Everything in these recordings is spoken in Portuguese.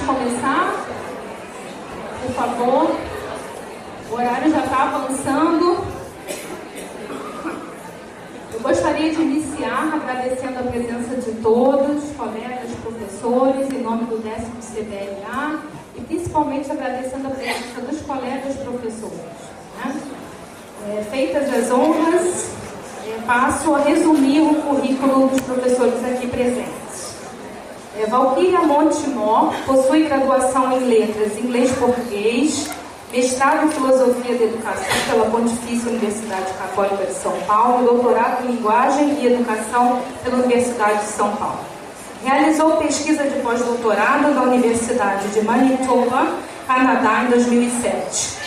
começar? Por favor. O horário já está avançando. Eu gostaria de iniciar agradecendo a presença de todos, colegas, professores, em nome do 10º CBLA, e principalmente agradecendo a presença dos colegas professores. Né? Feitas as honras, passo a resumir o currículo dos professores aqui presentes. Valquíria Montemor possui graduação em Letras, Inglês e Português, mestrado em Filosofia da Educação pela Pontifícia Universidade Católica de São Paulo e doutorado em Linguagem e Educação pela Universidade de São Paulo. Realizou pesquisa de pós-doutorado na Universidade de Manitoba, Canadá, em 2007.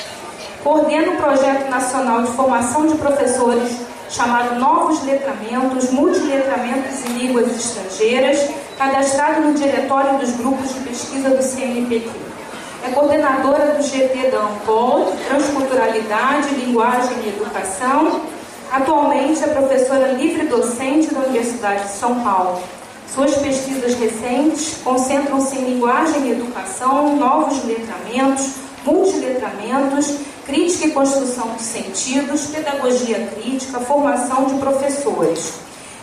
Coordena o Projeto Nacional de Formação de Professores chamado Novos Letramentos, Multiletramentos em Línguas Estrangeiras, cadastrado no Diretório dos Grupos de Pesquisa do CNPq. É coordenadora do GT da ANCOL, Transculturalidade, Linguagem e Educação. Atualmente é professora livre-docente da Universidade de São Paulo. Suas pesquisas recentes concentram-se em linguagem e educação, novos letramentos, multiletramentos, crítica e construção de sentidos, pedagogia crítica, formação de professores.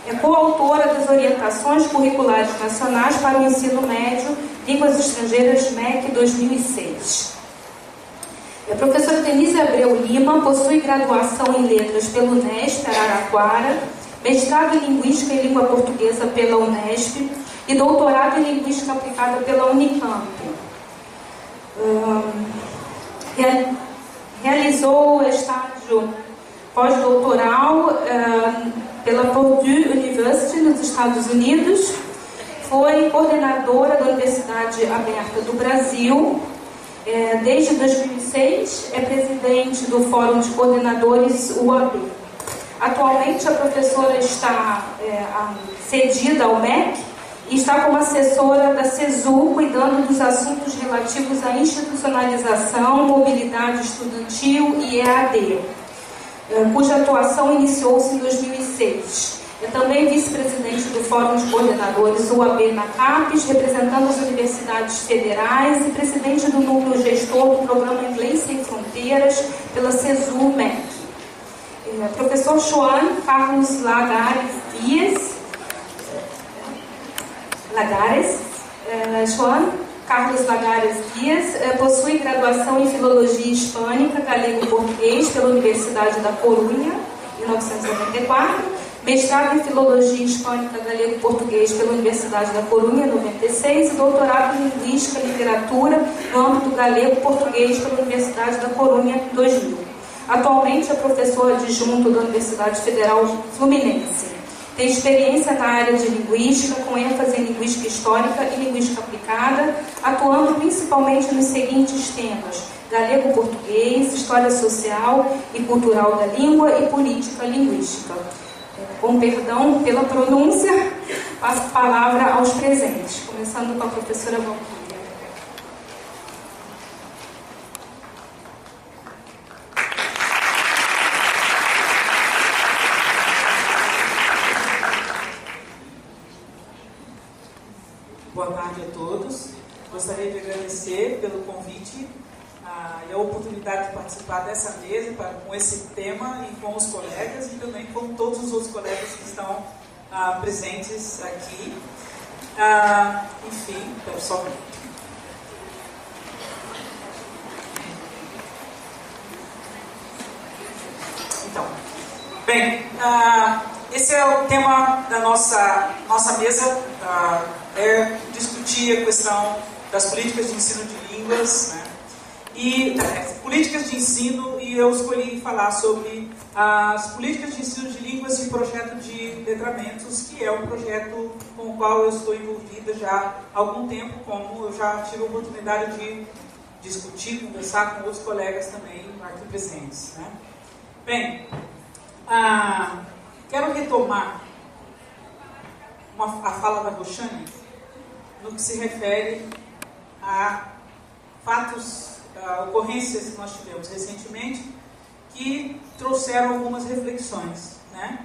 É coautora das orientações curriculares nacionais para o ensino médio, Línguas Estrangeiras MEC 2006. A professora Denise Abreu Lima possui graduação em Letras pela Unesp, Araraquara, mestrado em Linguística e Língua Portuguesa pela Unesp e doutorado em Linguística Aplicada pela Unicamp. Realizou estágio pós-doutoral pela Purdue University, nos Estados Unidos. Foi coordenadora da Universidade Aberta do Brasil. Desde 2006, é presidente do Fórum de Coordenadores UAB. Atualmente, a professora está cedida ao MEC e está como assessora da CESU, cuidando dos assuntos relativos à institucionalização, mobilidade estudantil e EAD, cuja atuação iniciou-se em 2006. É também vice-presidente do Fórum de Coordenadores UAB na CAPES, representando as universidades federais e presidente do núcleo gestor do programa Inglês Sem Fronteiras pela CESU-MEC. Professor Joan Carlos Lagares Dias, Joan Carlos Lagares Dias possui graduação em Filologia Hispânica, Galego e Português pela Universidade da Corunha, em 1994, mestrado em Filologia Hispânica, Galego e Português pela Universidade da Corunha, em 96, e doutorado em Linguística e Literatura no âmbito Galego e Português pela Universidade da Corunha, em 2000. Atualmente é professor adjunto da Universidade Federal Fluminense. Tem experiência na área de linguística, com ênfase em linguística histórica e linguística aplicada, atuando principalmente nos seguintes temas: galego-português, história social e cultural da língua e política linguística. Com perdão pela pronúncia, passo a palavra aos presentes, começando com a professora Valquíria. Boa tarde a todos. Gostaria de agradecer pelo convite e a oportunidade de participar dessa mesa com esse tema e com os colegas e também com todos os outros colegas que estão presentes aqui. Enfim, só... Então, bem, esse é o tema da nossa mesa, é discutir a questão das políticas de ensino de línguas, né? Políticas de ensino, e eu escolhi falar sobre as políticas de ensino de línguas e o projeto de letramentos, que é um projeto com o qual eu estou envolvida já há algum tempo, como eu já tive a oportunidade de discutir, conversar com outros colegas também aqui presentes, né? Bem, quero retomar a fala da Roxane no que se refere a fatos, ocorrências que nós tivemos recentemente que trouxeram algumas reflexões, né?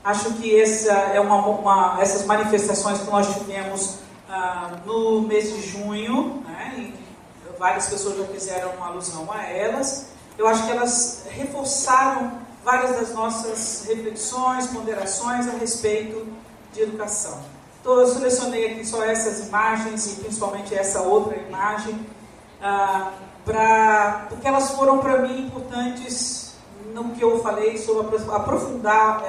Acho que essas manifestações que nós tivemos no mês de junho, né, várias pessoas já fizeram uma alusão a elas. Eu acho que elas reforçaram várias das nossas reflexões, ponderações a respeito de educação. Então, eu selecionei aqui só essas imagens e principalmente essa outra imagem, porque elas foram para mim importantes no que eu falei sobre aprofundar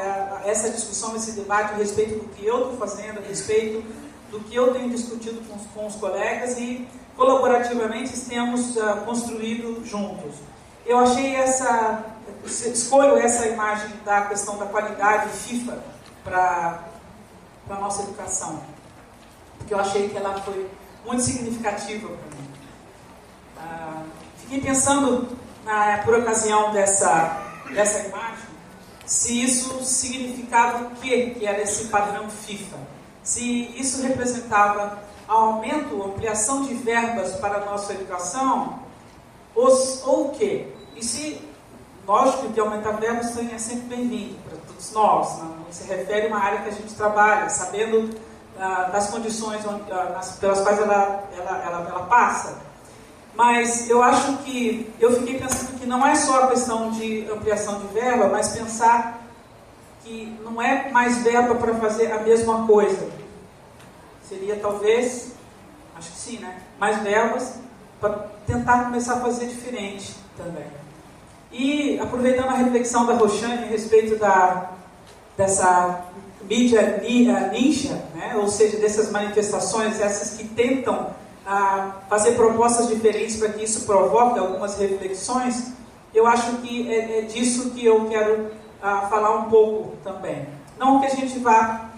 essa discussão, esse debate a respeito do que eu estou fazendo, a respeito do que eu tenho discutido com os colegas e colaborativamente temos construído juntos. Eu achei escolho essa imagem da questão da qualidade FIFA para a nossa educação, porque eu achei que ela foi muito significativa para mim. Fiquei pensando, por ocasião dessa imagem, se isso significava o que era esse padrão FIFA, se isso representava aumento, ampliação de verbas para a nossa educação, ou o quê? E se, lógico que aumentar verbas é sempre bem-vindo para todos nós, não se refere a uma área que a gente trabalha, sabendo das condições pelas quais ela passa. Mas eu acho que, eu fiquei pensando que não é só a questão de ampliação de verba, mas pensar que não é mais verba para fazer a mesma coisa. Seria talvez, acho que sim, né? Mais verbas para tentar começar a fazer diferente também. E aproveitando a reflexão da Roxane a respeito dessa mídia ninja, né? Ou seja, dessas manifestações, essas que tentam fazer propostas diferentes para que isso provoque algumas reflexões, eu acho que é disso que eu quero falar um pouco também. Não que a gente vá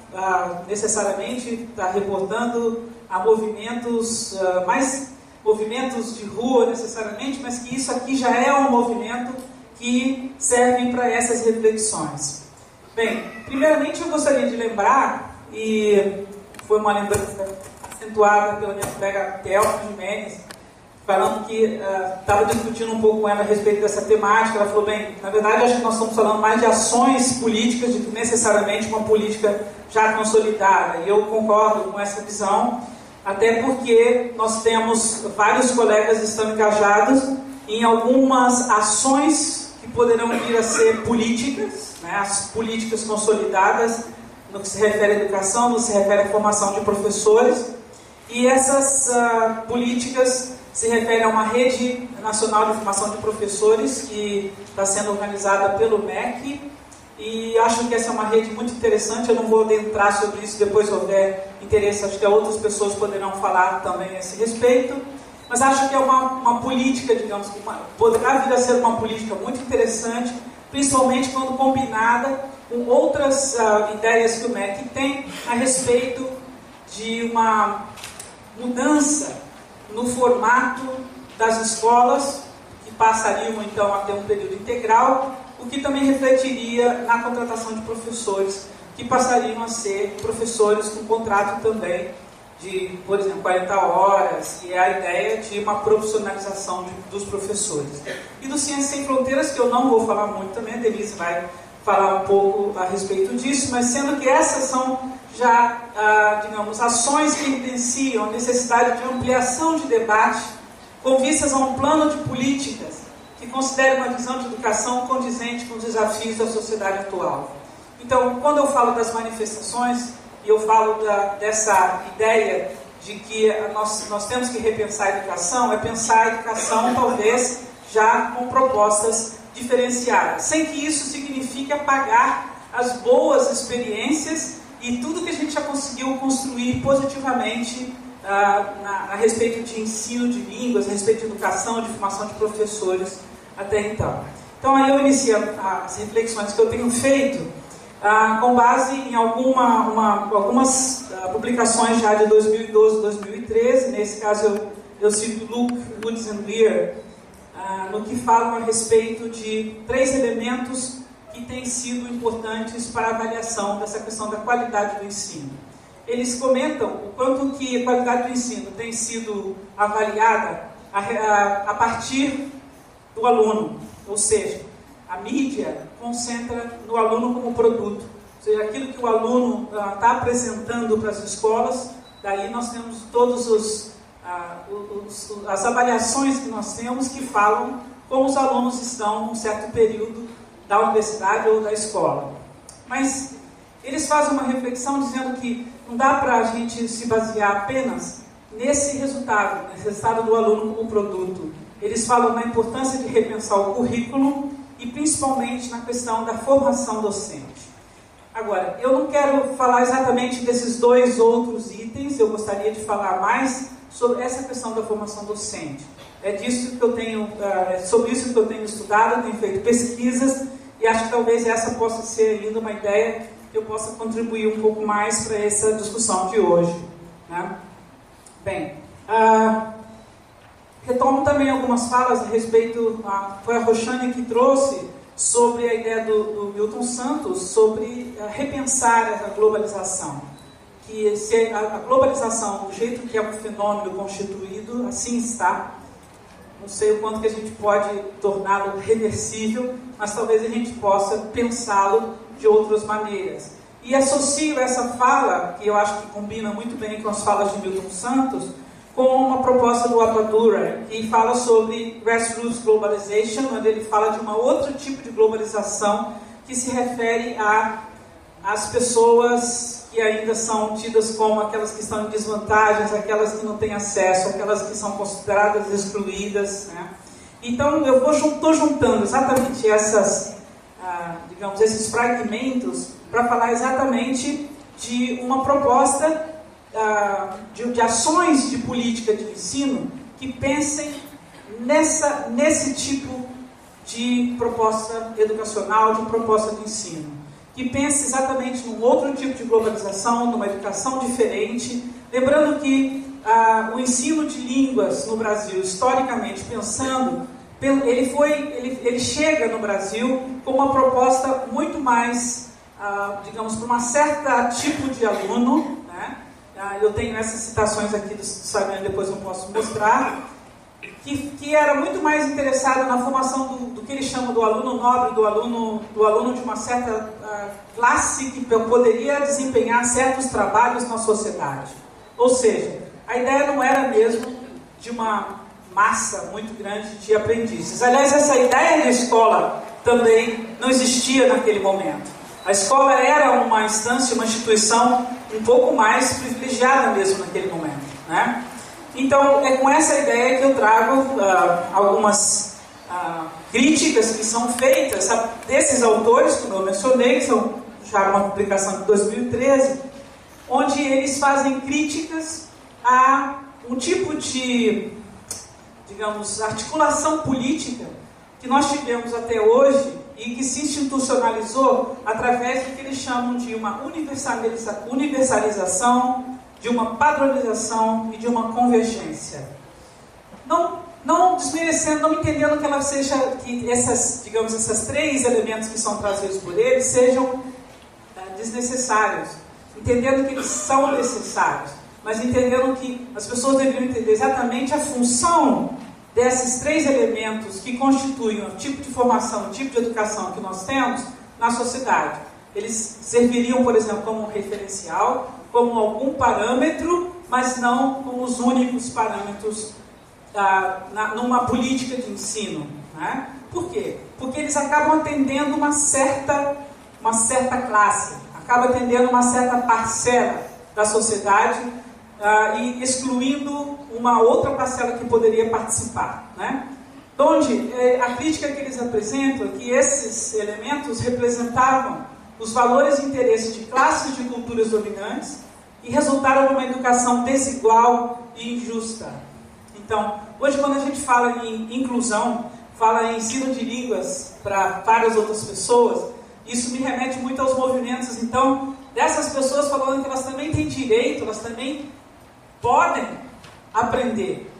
necessariamente estar reportando a movimentos, mais movimentos de rua necessariamente, mas que isso aqui já é um movimento que serve para essas reflexões. Bem, primeiramente eu gostaria de lembrar, e foi uma lembrança acentuada pela minha colega Thelma Jimenez, falando que estava discutindo um pouco com ela a respeito dessa temática. Ela falou, bem, na verdade acho que nós estamos falando mais de ações políticas do que necessariamente uma política já consolidada, e eu concordo com essa visão, até porque nós temos vários colegas que estão engajados em algumas ações que poderão vir a ser políticas, né, as políticas consolidadas no que se refere à educação, no que se refere à formação de professores, e essas políticas se referem a uma rede nacional de formação de professores que está sendo organizada pelo MEC, e acho que essa é uma rede muito interessante. Eu não vou adentrar sobre isso, depois se houver interesse, acho que outras pessoas poderão falar também a esse respeito, mas acho que é uma política, digamos, que poderá vir a ser uma política muito interessante, principalmente quando combinada com outras ideias que o MEC tem a respeito de uma mudança no formato das escolas, que passariam então a ter um período integral, o que também refletiria na contratação de professores, que passariam a ser professores com contrato também de, por exemplo, 40 horas, e é a ideia de uma profissionalização dos professores. E do Ciências Sem Fronteiras, que eu não vou falar muito também, a Denise vai falar um pouco a respeito disso, mas sendo que essas são já, digamos, ações que evidenciam a necessidade de ampliação de debate com vistas a um plano de políticas que considere uma visão de educação condizente com os desafios da sociedade atual. Então, quando eu falo das manifestações, e eu falo dessa ideia de que nós temos que repensar a educação, é pensar a educação talvez já com propostas diferenciadas, sem que isso signifique apagar as boas experiências e tudo que a gente já conseguiu construir positivamente a respeito de ensino de línguas, a respeito de educação, de formação de professores até então. Então aí eu inicio as reflexões que eu tenho feito com base em algumas publicações já de 2012 e 2013, nesse caso eu cito Luke, Woods and Weir, no que falam a respeito de 3 elementos que têm sido importantes para a avaliação dessa questão da qualidade do ensino. Eles comentam o quanto que a qualidade do ensino tem sido avaliada a partir do aluno, ou seja, a mídia concentra no aluno como produto, ou seja, aquilo que o aluno está apresentando para as escolas, daí nós temos todos as avaliações que nós temos que falam como os alunos estão num certo período da universidade ou da escola. Mas eles fazem uma reflexão dizendo que não dá para a gente se basear apenas nesse resultado do aluno como produto. Eles falam na importância de repensar o currículo e principalmente na questão da formação docente. Agora, eu não quero falar exatamente desses dois outros itens, eu gostaria de falar mais sobre essa questão da formação docente. É disso que eu tenho, sobre isso que eu tenho estudado, tenho feito pesquisas e acho que talvez essa possa ser ainda uma ideia que eu possa contribuir um pouco mais para essa discussão de hoje, né? Bem, retomo também algumas falas a respeito, foi a Roxane que trouxe sobre a ideia do Milton Santos sobre repensar a globalização. Que se a globalização, do jeito que é um fenômeno constituído, assim está. Não sei o quanto que a gente pode torná-lo reversível, mas talvez a gente possa pensá-lo de outras maneiras. E associo essa fala, que eu acho que combina muito bem com as falas de Milton Santos, com uma proposta do Apadura, que fala sobre grassroots globalization, onde ele fala de uma outro tipo de globalização que se refere às pessoas que ainda são tidas como aquelas que estão em desvantagens, aquelas que não têm acesso, aquelas que são consideradas excluídas, né? Então eu estou juntando exatamente esses fragmentos para falar exatamente de uma proposta de ações de política de ensino que pensem nesse tipo de proposta educacional, de proposta de ensino. Que pense exatamente num outro tipo de globalização, numa educação diferente. Lembrando que o ensino de línguas no Brasil, historicamente pensando, ele chega no Brasil com uma proposta muito mais, digamos, para um certo tipo de aluno, né? Eu tenho essas citações aqui do Sagan, depois eu posso mostrar, que era muito mais interessado na formação do que ele chama do aluno nobre, do aluno de uma certa classe que poderia desempenhar certos trabalhos na sociedade. Ou seja, a ideia não era mesmo de uma massa muito grande de aprendizes. Aliás, essa ideia de escola também não existia naquele momento. A escola era uma instância, uma instituição um pouco mais privilegiada mesmo naquele momento, né? Então, é com essa ideia que eu trago algumas críticas que são feitas desses autores, como eu mencionei, que são já uma publicação de 2013, onde eles fazem críticas a um tipo de, digamos, articulação política que nós tivemos até hoje e que se institucionalizou através do que eles chamam de uma universalização, de uma padronização e de uma convergência. Não desmerecendo, não entendendo que esses três elementos que são trazidos por eles sejam desnecessários, entendendo que eles são necessários, mas entendendo que as pessoas deveriam entender exatamente a função desses três elementos que constituem o tipo de formação, o tipo de educação que nós temos na sociedade. Eles serviriam, por exemplo, como um referencial, como algum parâmetro, mas não como os únicos parâmetros numa política de ensino, né? Por quê? Porque eles acabam atendendo uma certa classe, acabam atendendo uma certa parcela da sociedade e excluindo uma outra parcela que poderia participar, né? Onde a crítica que eles apresentam é que esses elementos representavam os valores e interesses de classes de culturas dominantes e resultaram numa educação desigual e injusta. Então, hoje quando a gente fala em inclusão, fala em ensino de línguas para várias outras pessoas, isso me remete muito aos movimentos, então, dessas pessoas falando que elas também têm direito, elas também podem aprender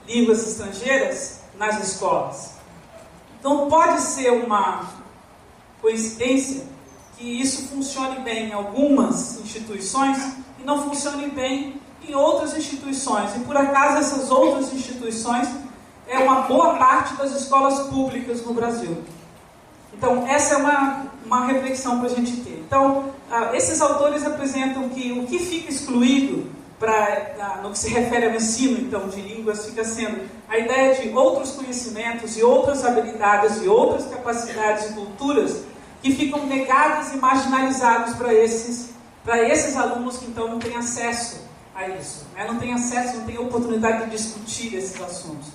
línguas estrangeiras nas escolas. Então, pode ser uma coincidência que isso funcione bem em algumas instituições e não funcione bem em outras instituições. E por acaso essas outras instituições é uma boa parte das escolas públicas no Brasil. Então essa é uma reflexão para a gente ter. Então esses autores apresentam que o que fica excluído no que se refere ao ensino, então, de línguas, fica sendo a ideia de outros conhecimentos e outras habilidades e outras capacidades e culturas que ficam negados e marginalizados para esses alunos que, então, não têm acesso a isso, né? Não têm acesso, não têm oportunidade de discutir esses assuntos.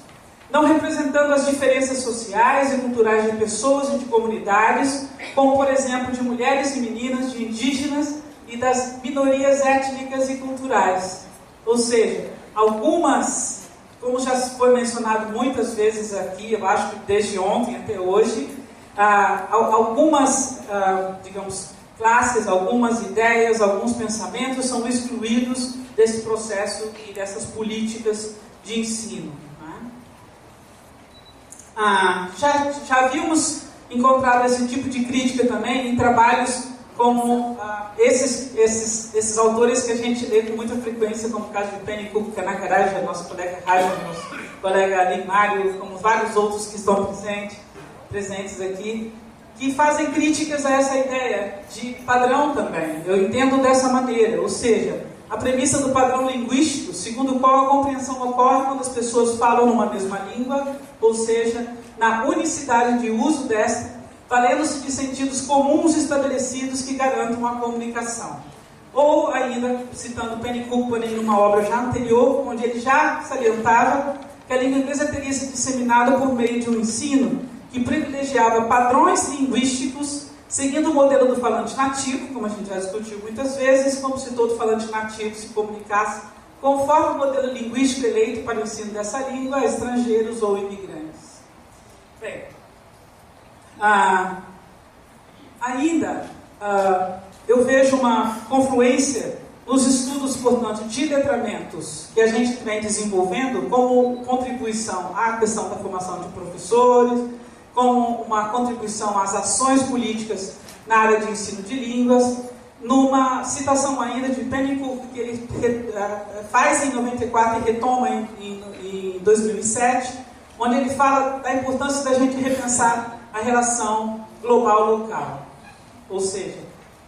Não representando as diferenças sociais e culturais de pessoas e de comunidades, como, por exemplo, de mulheres e meninas, de indígenas e das minorias étnicas e culturais. Ou seja, algumas, como já foi mencionado muitas vezes aqui, eu acho que desde ontem até hoje, algumas, digamos, classes, algumas ideias, alguns pensamentos são excluídos desse processo e dessas políticas de ensino. Já havíamos encontrado esse tipo de crítica também em trabalhos como esses autores que a gente lê com muita frequência, como o caso de Penny Cook Kanakarai, nosso colega Raja, nosso colega Ali Mário, como vários outros que estão presentes aqui, que fazem críticas a essa ideia de padrão também. Eu entendo dessa maneira, ou seja, a premissa do padrão linguístico, segundo o qual a compreensão ocorre quando as pessoas falam numa mesma língua, ou seja, na unicidade de uso desta, valendo-se de sentidos comuns estabelecidos que garantam a comunicação. Ou ainda, citando Penny Cook em uma obra já anterior, onde ele já salientava que a língua inglesa teria se disseminado por meio de um ensino que privilegiava padrões linguísticos, seguindo o modelo do falante nativo, como a gente já discutiu muitas vezes, como se todo falante nativo se comunicasse conforme o modelo linguístico eleito para o ensino dessa língua a estrangeiros ou imigrantes. Bem, eu vejo uma confluência nos estudos, portanto, de letramentos que a gente vem desenvolvendo como contribuição à questão da formação de professores, como uma contribuição às ações políticas na área de ensino de línguas, numa citação ainda de Penny Cook, que ele faz em 94 e retoma em 2007, onde ele fala da importância da gente repensar a relação global-local. Ou seja,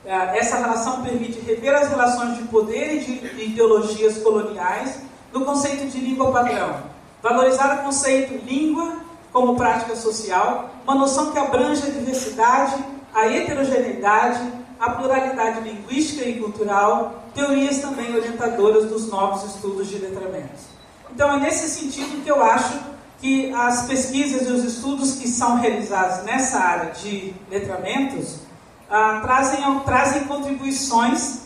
essa relação permite rever as relações de poder e de ideologias coloniais no conceito de língua padrão, valorizar o conceito língua como prática social, uma noção que abrange a diversidade, a heterogeneidade, a pluralidade linguística e cultural, teorias também orientadoras dos novos estudos de letramentos. Então é nesse sentido que eu acho que as pesquisas e os estudos que são realizados nessa área de letramentos trazem contribuições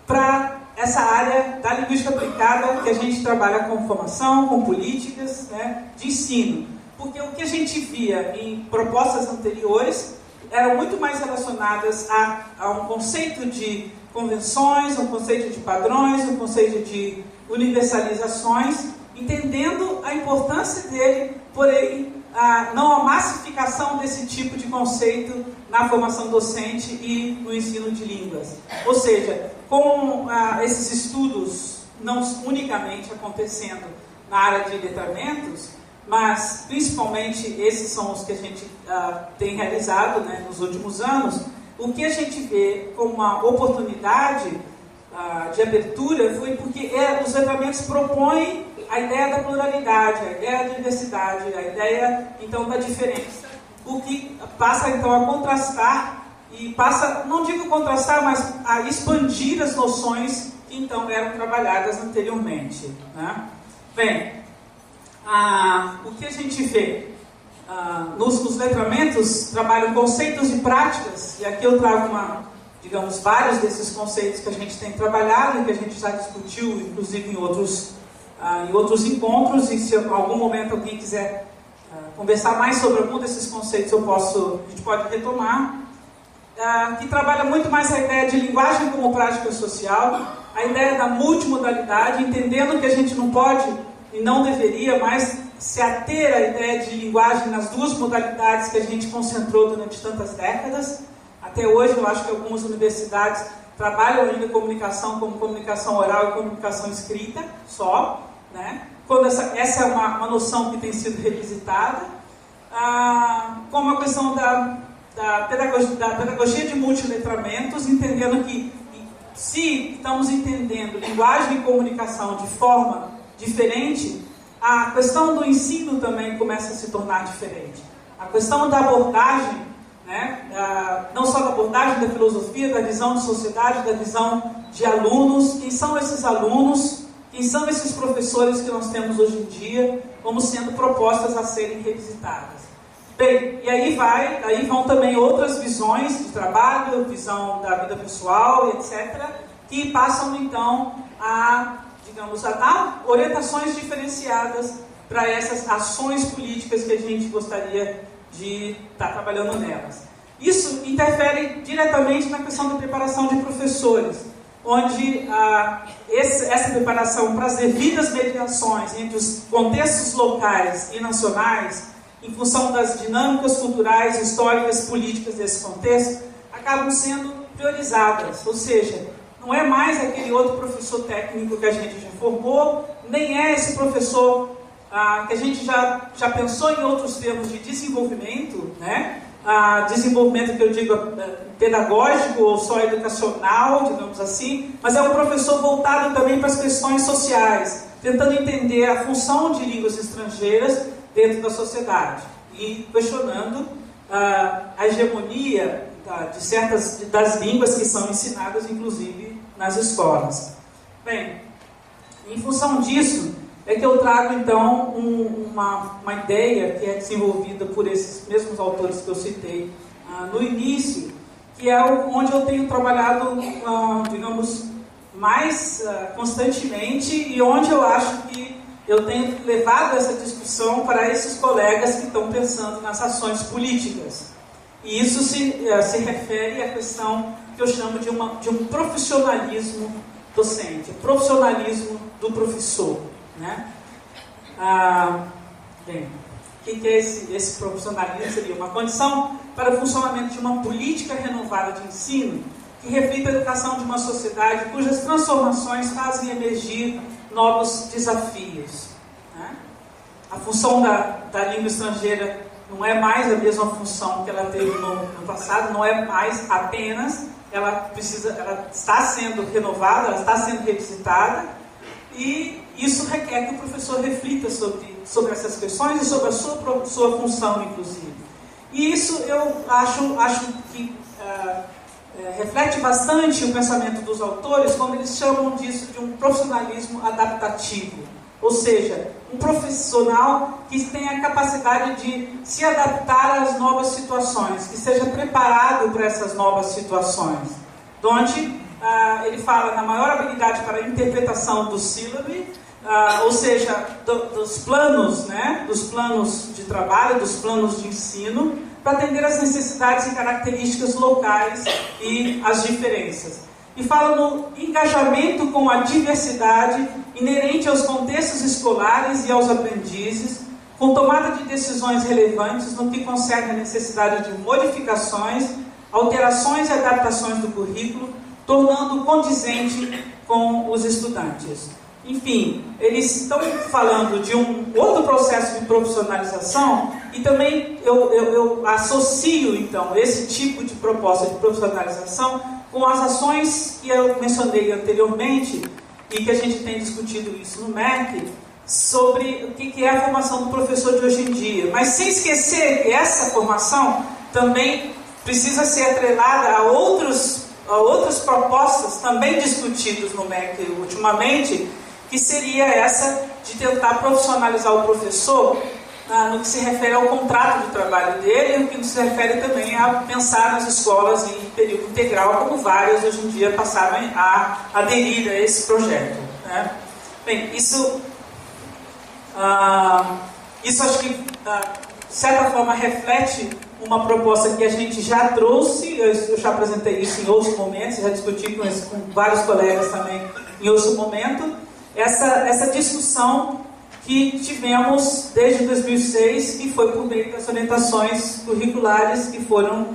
para essa área da linguística aplicada que a gente trabalha com formação, com políticas, né, de ensino. Porque o que a gente via em propostas anteriores eram muito mais relacionadas a um conceito de convenções, um conceito de padrões, um conceito de universalizações, entendendo a importância dele, porém não a massificação desse tipo de conceito na formação docente e no ensino de línguas. Ou seja, com esses estudos não unicamente acontecendo na área de letramentos, mas principalmente esses são os que a gente tem realizado, né, nos últimos anos, o que a gente vê como uma oportunidade de abertura foi porque os letramentos propõem a ideia da pluralidade, a ideia da diversidade, a ideia, então, da diferença, o que passa, então, a contrastar, e passa, não digo contrastar, mas a expandir as noções que, então, eram trabalhadas anteriormente, né? Bem, o que a gente vê nos letramentos trabalham conceitos e práticas, e aqui eu trago digamos, vários desses conceitos que a gente tem trabalhado e que a gente já discutiu, inclusive em outros encontros, e se em algum momento alguém quiser conversar mais sobre algum desses conceitos, a gente pode retomar, que trabalha muito mais a ideia de linguagem como prática social, a ideia da multimodalidade, entendendo que a gente não pode e não deveria mais se ater à ideia de linguagem nas duas modalidades que a gente concentrou durante tantas décadas. Até hoje, eu acho que algumas universidades trabalham ainda comunicação como comunicação oral e comunicação escrita, só, né? Quando essa é uma noção que tem sido revisitada, como a questão da pedagogia de multiletramentos, entendendo que se estamos entendendo linguagem e comunicação de forma diferente, a questão do ensino também começa a se tornar diferente. A questão da abordagem, né, não só da abordagem da filosofia, da visão de sociedade, da visão de alunos, quem são esses alunos, quem são esses professores que nós temos hoje em dia, como sendo propostas a serem revisitadas. Bem, e aí vão também outras visões de trabalho, visão da vida pessoal, etc., que passam então a, digamos, a dar orientações diferenciadas para essas ações políticas que a gente gostaria de estar trabalhando nelas. Isso interfere diretamente na questão da preparação de professores, onde essa preparação para as devidas mediações entre os contextos locais e nacionais, em função das dinâmicas culturais, históricas, políticas desse contexto, acabam sendo priorizadas. Ou seja, não é mais aquele outro professor técnico que a gente já formou, nem é esse professor que a gente já pensou em outros termos de desenvolvimento, né? Desenvolvimento que eu digo pedagógico ou só educacional, digamos assim, mas é um professor voltado também para as questões sociais, tentando entender a função de línguas estrangeiras dentro da sociedade e questionando a hegemonia de certas das línguas que são ensinadas, inclusive, nas escolas. Bem, em função disso, é que eu trago, então, uma ideia que é desenvolvida por esses mesmos autores que eu citei no início, que é onde eu tenho trabalhado, digamos, mais constantemente e onde eu acho que eu tenho levado essa discussão para esses colegas que estão pensando nas ações políticas. E isso se refere à questão que eu chamo de um profissionalismo docente, o profissionalismo do professor, né? Bem, o que é esse profissionalismo? Seria uma condição para o funcionamento de uma política renovada de ensino que reflita a educação de uma sociedade cujas transformações fazem emergir novos desafios, né? A função da língua estrangeira não é mais a mesma função que ela teve no passado, não é mais apenas, ela está sendo renovada, ela está sendo revisitada, e isso requer que o professor reflita sobre essas questões e sobre a sua função, inclusive. E isso eu acho que reflete bastante o pensamento dos autores quando eles chamam disso de um profissionalismo adaptativo. Ou seja, um profissional que tenha a capacidade de se adaptar às novas situações, que seja preparado para essas novas situações. Onde ele fala na maior habilidade para a interpretação do sílabe, ou seja, dos planos, né, dos planos de trabalho, dos planos de ensino, para atender às necessidades e características locais e as diferenças. E fala no engajamento com a diversidade inerente aos contextos escolares e aos aprendizes, com tomada de decisões relevantes no que concerne a necessidade de modificações, alterações e adaptações do currículo, tornando condizente com os estudantes. Enfim, eles estão falando de um outro processo de profissionalização e também eu associo, então, esse tipo de proposta de profissionalização com as ações que eu mencionei anteriormente e que a gente tem discutido isso no MEC, sobre o que é a formação do professor de hoje em dia. Mas sem esquecer que essa formação também precisa ser atrelada a outras propostas também discutidas no MEC ultimamente, que seria essa de tentar profissionalizar o professor no que se refere ao contrato de trabalho dele e no que se refere também a pensar nas escolas em período integral, como várias hoje em dia passaram a aderir a esse projeto, né? Bem, isso acho que, de certa forma, reflete uma proposta que a gente já trouxe, eu já apresentei isso em outros momentos, já discuti com vários colegas também em outro momento, essa discussão que tivemos desde 2006, que foi por meio das orientações curriculares que foram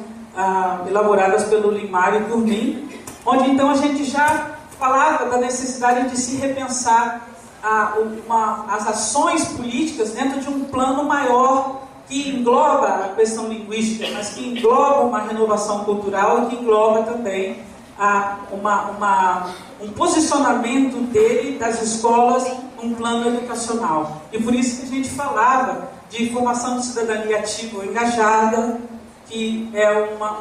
elaboradas pelo Limar e por mim, onde então a gente já falava da necessidade de se repensar as ações políticas dentro de um plano maior que engloba a questão linguística, mas que engloba uma renovação cultural e que engloba também um posicionamento dele das escolas num plano educacional. E por isso que a gente falava de formação de cidadania ativa ou engajada, que é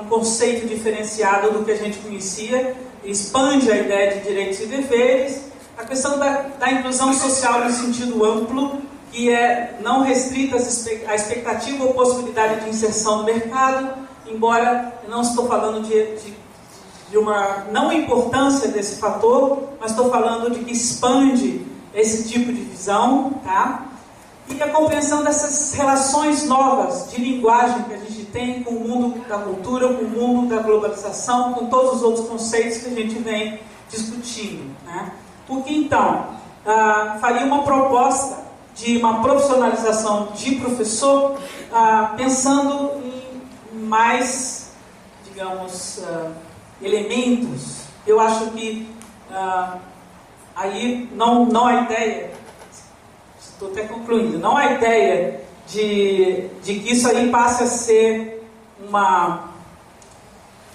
um conceito diferenciado do que a gente conhecia, expande a ideia de direitos e deveres, a questão da inclusão social no sentido amplo, que é não restrita à expectativa ou possibilidade de inserção no mercado, embora eu não estou falando de uma não importância desse fator, mas estou falando de que expande esse tipo de visão, tá? E a compreensão dessas relações novas de linguagem que a gente tem com o mundo da cultura, com o mundo da globalização, com todos os outros conceitos que a gente vem discutindo, né? O que então faria uma proposta de uma profissionalização de professor, pensando em mais, digamos, elementos. Eu acho que aí não há ideia, estou até concluindo, não há ideia de que isso aí passe a ser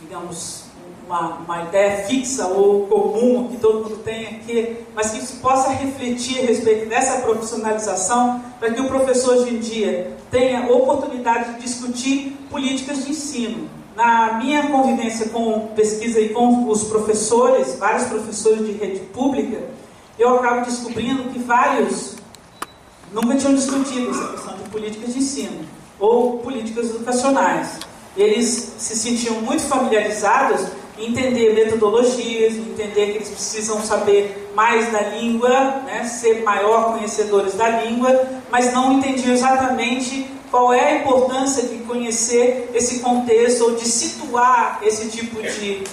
digamos, uma ideia fixa ou comum que todo mundo tem aqui, mas que isso possa refletir a respeito dessa profissionalização, para que o professor hoje em dia tenha oportunidade de discutir políticas de ensino. Na minha convivência com pesquisa e com os professores, vários professores de rede pública, eu acabo descobrindo que vários nunca tinham discutido essa questão de políticas de ensino ou políticas educacionais. Eles se sentiam muito familiarizados em entender metodologias, em entender que eles precisam saber mais da língua, né, ser maior conhecedores da língua, mas não entendiam exatamente qual é a importância de conhecer esse contexto ou de situar esse tipo de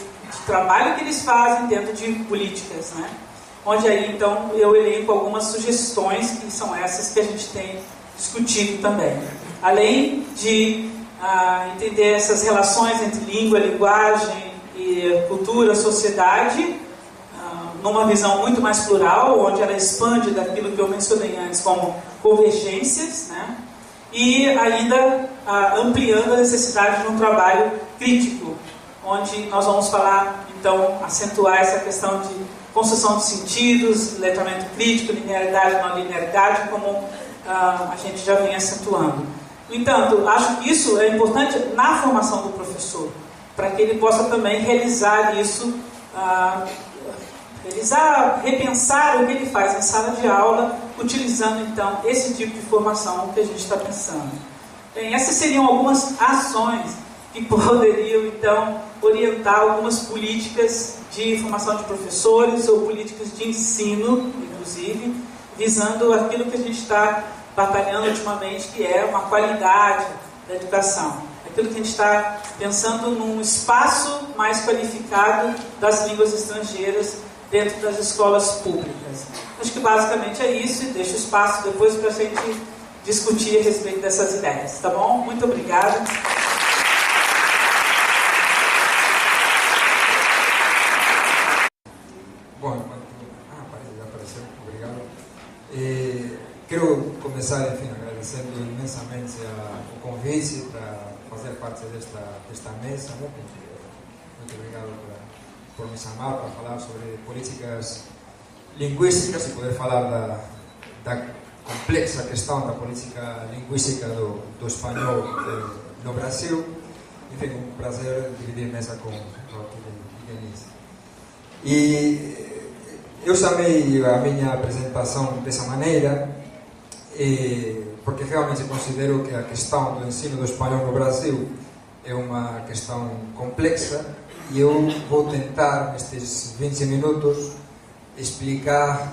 trabalho que eles fazem dentro de políticas, né? Onde aí, então, eu elenco algumas sugestões, que são essas que a gente tem discutido também. Além de entender essas relações entre língua, linguagem e cultura, sociedade, numa visão muito mais plural, onde ela expande daquilo que eu mencionei antes como convergências, né? E ainda ampliando a necessidade de um trabalho crítico, onde nós vamos falar, então, acentuar essa questão de construção de sentidos, letramento crítico, linearidade, não linearidade, como a gente já vem acentuando. No entanto, acho que isso é importante na formação do professor, para que ele possa também realizar isso, repensar o que ele faz em sala de aula, utilizando então esse tipo de formação que a gente está pensando. Bem, essas seriam algumas ações que poderiam então orientar algumas políticas de formação de professores ou políticas de ensino, inclusive, visando aquilo que a gente está batalhando ultimamente, que é uma qualidade da educação. Aquilo que a gente está pensando num espaço mais qualificado das línguas estrangeiras dentro das escolas públicas. Acho que basicamente é isso, e deixo espaço depois para a gente discutir a respeito dessas ideias, tá bom? Muito obrigada. Bom, já apareceu, obrigado. Quero começar, enfim, agradecendo imensamente o convite para fazer parte desta mesa, né? Muito obrigado por me chamar para falar sobre políticas linguísticas e poder falar da complexa questão da política linguística do espanhol no Brasil. Enfim, um prazer dividir mesa com o Denise. E eu chamei a minha apresentação dessa maneira porque realmente considero que a questão do ensino do espanhol no Brasil é uma questão complexa e eu vou tentar, nestes 20 minutos, explicar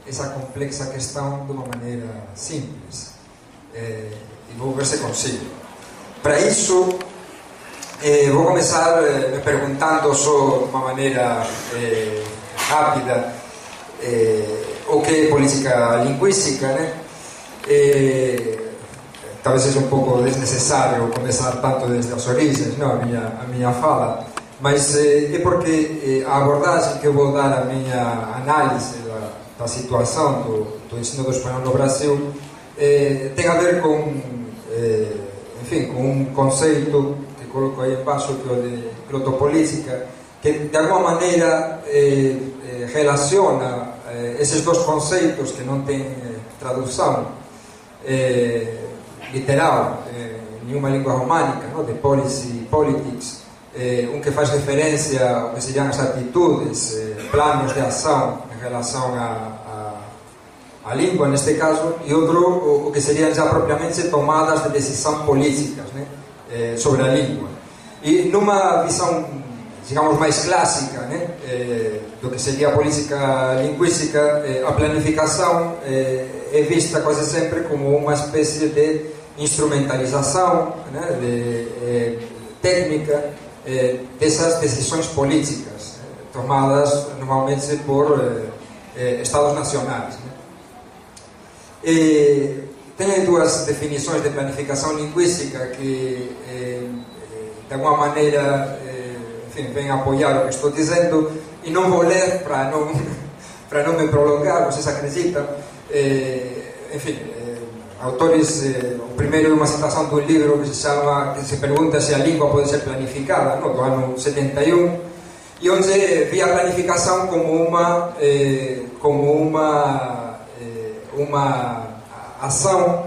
essa complexa questão de uma maneira simples. E vou ver se consigo. Para isso, vou começar me perguntando só de uma maneira rápida o que é política linguística, né? Talvez seja um pouco desnecessário começar tanto desde as origens, não, a minha fala, mas é porque a abordagem que eu vou dar à minha análise da situação do ensino do espanhol no Brasil tem a ver com, enfim, com um conceito que coloco aí embaixo, que é o de glotopolítica, que de alguma maneira relaciona esses dois conceitos que não têm tradução literal em nenhuma língua românica, não? De policy e politics, que faz referência ao que seriam as atitudes, planos de ação em relação à língua, neste caso, e outro, o que seriam já propriamente tomadas de decisão políticas, né? Sobre a língua. E numa visão, digamos, mais clássica, né? Do que seria a política linguística, a planificação é vista quase sempre como uma espécie de instrumentalização, né? De técnica dessas decisões políticas tomadas normalmente por Estados nacionais, né? Tem duas definições de planificação linguística que de alguma maneira vêm apoiar o que estou dizendo, e não vou ler para não me prolongar, vocês acreditam. Autores, o primeiro é uma citação de um livro que se pergunta se a língua pode ser planificada, do ano 71, e onde via a planificação como uma ação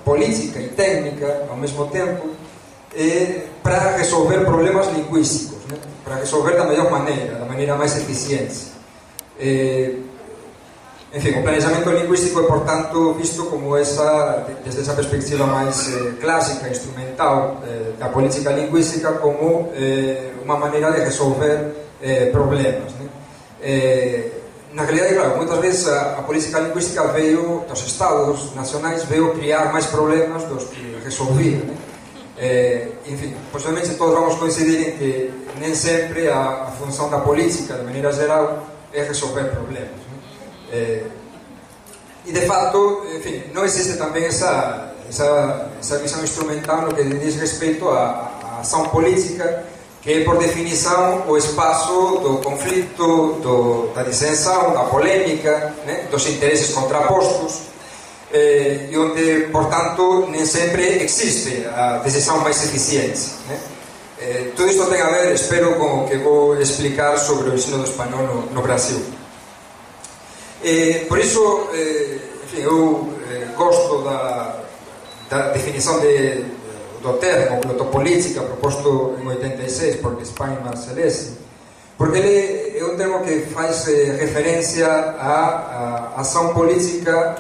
política e técnica ao mesmo tempo para resolver problemas linguísticos, né? Para resolver da melhor maneira, da maneira mais eficiente. Enfim, o planejamento linguístico é, portanto, visto como desde essa perspectiva mais clássica, instrumental da política linguística, como uma maneira de resolver problemas, né? Na realidade, claro, muitas vezes a política linguística veio dos Estados nacionais, veio criar mais problemas dos que resolvia, né? Enfim, possivelmente todos vamos coincidir em que nem sempre a função da política, de maneira geral, é resolver problemas, né? E de fato, enfim, não existe também essa visão instrumental no que diz respeito à ação política, que é, por definição, o espaço do conflito, da dissensão, da polêmica, né? Dos interesses contrapostos, e onde, portanto, nem sempre existe a decisão mais eficiente, né? Tudo isto tem a ver, espero, com o que vou explicar sobre o ensino do espanhol no Brasil. Por isso, enfim, eu gosto da definição do termo glotopolítica proposto em 86 por Despain e Marcellesi, porque ele é um termo que faz referência à ação política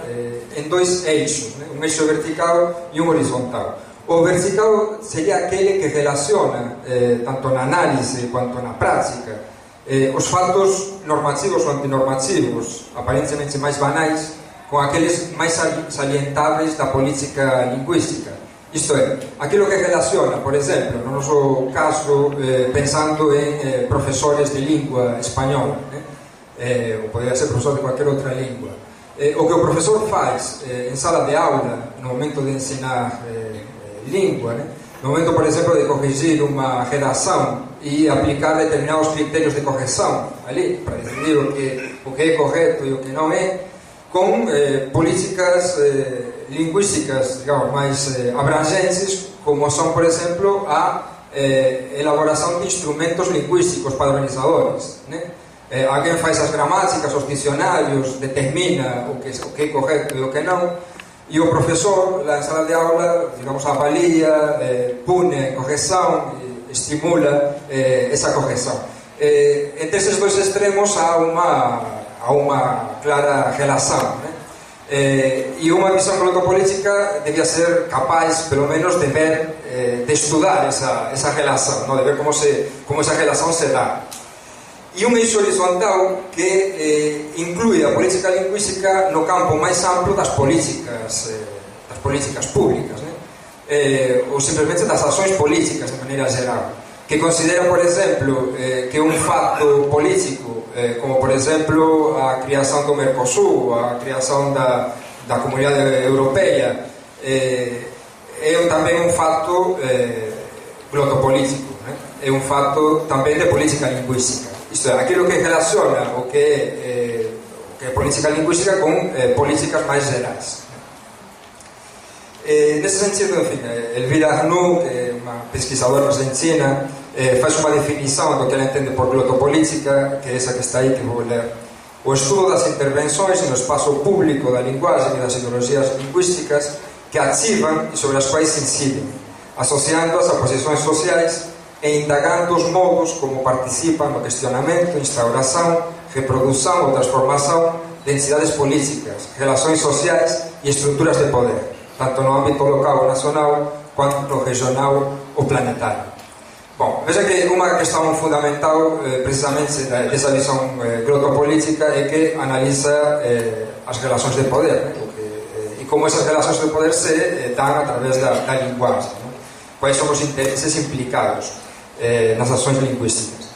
em dois eixos, né? Um eixo vertical e um horizontal. O vertical seria aquele que relaciona, tanto na análise quanto na prática, os fatos normativos ou antinormativos, aparentemente mais banais, com aqueles mais salientáveis da política linguística. Isto é, aquilo que relaciona, por exemplo, no nosso caso, pensando em professores de língua espanhola, né? Ou poderia ser professor de qualquer outra língua. O que o professor faz em sala de aula, no momento de ensinar língua, né? No momento, por exemplo, de corrigir uma redação e aplicar determinados critérios de correção ali, para decidir o que é correto e o que não é, com políticas linguísticas, digamos, mais abrangentes, como são, por exemplo, a elaboração de instrumentos linguísticos padronizadores, né? Alguém faz as gramáticas, os dicionários, determina o que é correto e o que não, e o professor, lá em sala de aula, digamos, avalia, pune correção, estimula essa correção. Entre esses dois extremos há uma clara relação, né? E uma visão glotopolítica devia ser capaz, pelo menos, de ver, de estudar essa relação, não? De ver como essa relação se dá. E um eixo horizontal que inclui a política linguística no campo mais amplo das políticas públicas, né? Ou simplesmente das ações políticas de maneira geral, que considera, por exemplo, que um fato político, como por exemplo a criação do Mercosul, a criação da Comunidade Europeia, é também um fato glotopolítico, né? É um fato também de política linguística. Isto é, aquilo que relaciona o que é política linguística com políticas mais gerais. Nesse sentido, enfim, Elvira Arnoux, que é uma pesquisadora argentina, faz uma definição do que ela entende por glotopolítica, que é essa que está aí, que vou ler. O estudo das intervenções no espaço público da linguagem e das ideologias linguísticas que ativan e sobre as quais se incidem, associando-as a posições sociais e indagando os modos como participam no questionamento, instauração, reprodução ou transformação de entidades políticas, relações sociais e estruturas de poder, tanto no âmbito local ou nacional, quanto no regional ou planetário. Bom, veja que uma questão fundamental, precisamente dessa visão glotopolítica, é que analisa as relações de poder, né? E como essas relações de poder se dão através da linguagem, né? Quais são os interesses implicados nas ações linguísticas.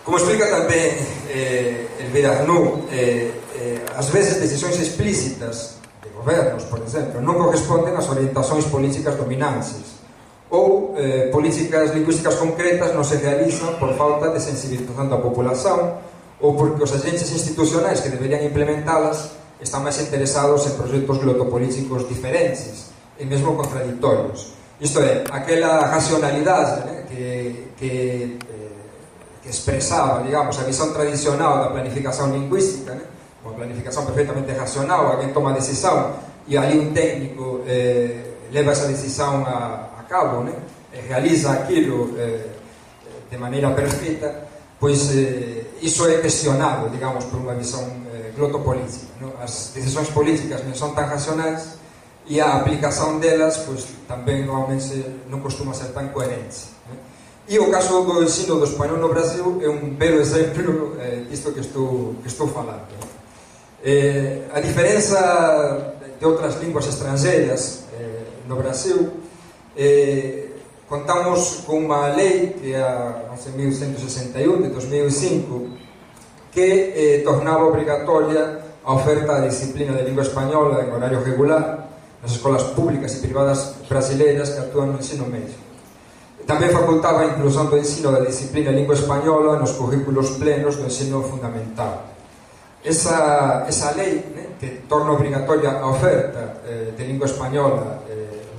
Como explica também Elvira Arnoux, às vezes decisões explícitas de governos, por exemplo, não correspondem às orientações políticas dominantes, ou políticas lingüísticas concretas não se realizam por falta de sensibilização da população ou porque os agentes institucionais que deveriam implementá-las estão mais interessados em projetos glotopolíticos diferentes e mesmo contraditórios. Isto é, aquela racionalidade, né, que expressava, digamos, a visão tradicional da planificação linguística, né, uma planificação perfeitamente racional, alguém toma a decisão e ali um técnico leva essa decisão a cabo, né? Realiza aquilo de maneira perfeita, pois isso é questionado, digamos, por uma visão glotopolítica, não? As decisões políticas não são tão racionais e a aplicação delas, pois, também normalmente não costuma ser tão coerente, né? E o caso do ensino do espanhol no Brasil é um belo exemplo disto que estou falando. A diferença de outras línguas estrangeiras no Brasil, contamos com uma lei que é a 11.161 de 2005 que tornava obrigatória a oferta da disciplina de língua espanhola em horário regular nas escolas públicas e privadas brasileiras que atuam no ensino médio. Também facultava a inclusão do ensino da disciplina de língua espanhola nos currículos plenos do ensino fundamental. Essa lei, né, que torna obrigatória a oferta de língua espanhola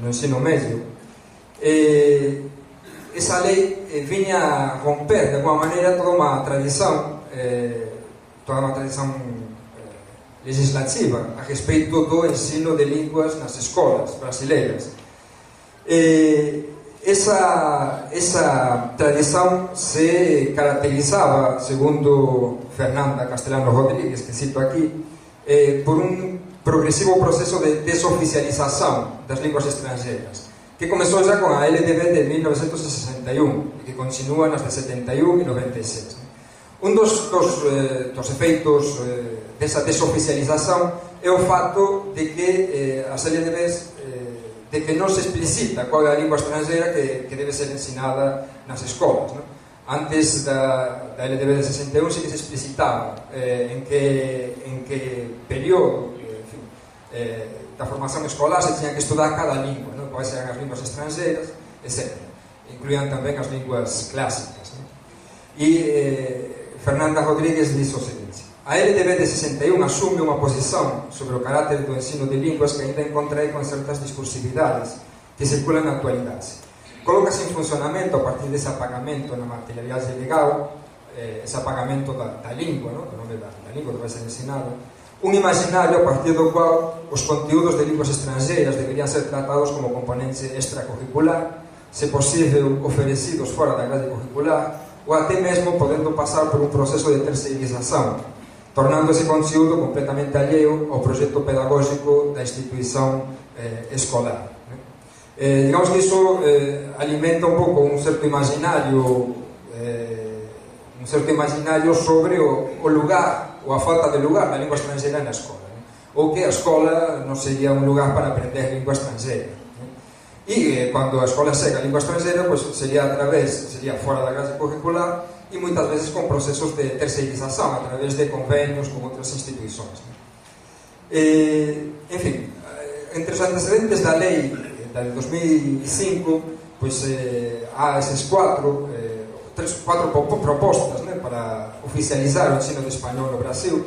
no ensino médio, essa lei vinha romper de alguma maneira toda uma tradição legislativa a respeito do ensino de línguas nas escolas brasileiras. Essa tradição se caracterizava, segundo Fernanda Castellano Rodrigues, que cito aqui, por um progressivo processo de desoficialização das línguas estrangeiras, que começou já com a LDB de 1961 e que continua nas de 71 e 96. Um dos efeitos dessa desoficialização é o fato de que as LDBs, de que não se explicita qual é a língua estrangeira que deve ser ensinada nas escolas, não? Antes da LDB de 61 sí que se explicitava em que período da formação escolar se tinha que estudar cada língua, não? Quais eram as línguas estrangeiras, etc. Incluíam também as línguas clássicas, não? E Fernanda Rodrigues diz o seguinte: a LDB de 61 assume uma posição sobre o caráter do ensino de línguas que ainda encontrei com certas discursividades que circulam na atualidade. Coloca-se em funcionamento, a partir desse apagamento na materialidade legal, esse apagamento da língua, não? Do nome da língua que vai ser ensinada, um imaginário a partir do qual os conteúdos de línguas estrangeiras deveriam ser tratados como componente extracurricular, se possível oferecidos fora da grade curricular, ou até mesmo podendo passar por um processo de terceirização, tornando esse conteúdo completamente alheio ao projeto pedagógico da instituição escolar. Digamos que isso alimenta um pouco um certo imaginário sobre o lugar ou a falta de lugar da língua estrangeira na escola, né? Ou que a escola não seria um lugar para aprender língua estrangeira, né? E quando a escola chega a língua estrangeira, pues seria fora da grade curricular e muitas vezes com processos de terceirização através de convênios com outras instituições, né? Enfim, entre os antecedentes da lei de 2005, pues há esses quatro propostas, né, para oficializar o ensino de espanhol no Brasil,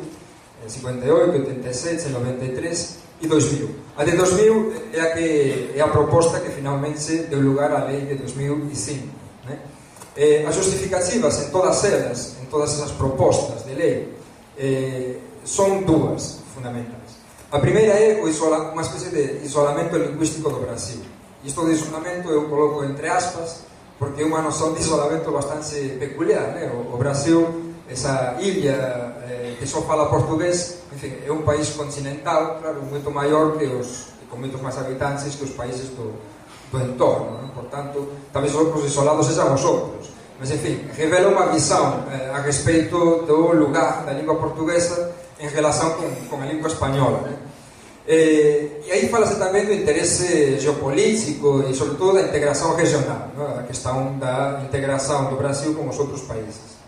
em 58, 87, 93 e 2000. A de 2000 é a proposta que finalmente deu lugar à lei de 2005, né? As justificativas en todas elas, en todas esas propostas de lei, son dúas fundamentais. A primeira é unha especie de isolamento lingüístico do Brasil. Isto de isolamento eu coloco entre aspas, porque é unha noción de isolamento bastante peculiar, né? O Brasil, esa illa que só fala portugués, en fin, é un país continental, claro, moito maior que con moitos máis habitantes que os países do entorno, non? Por tanto, talvez os isolados sejamos outros, mas, en fin, revela unha visão a respeito do lugar da lingua portuguesa en relación con a lingua española, né? E aí falase tamén do interese geopolítico e, sobre todo, da integración regional, non? A questão da integración do Brasil con os outros países.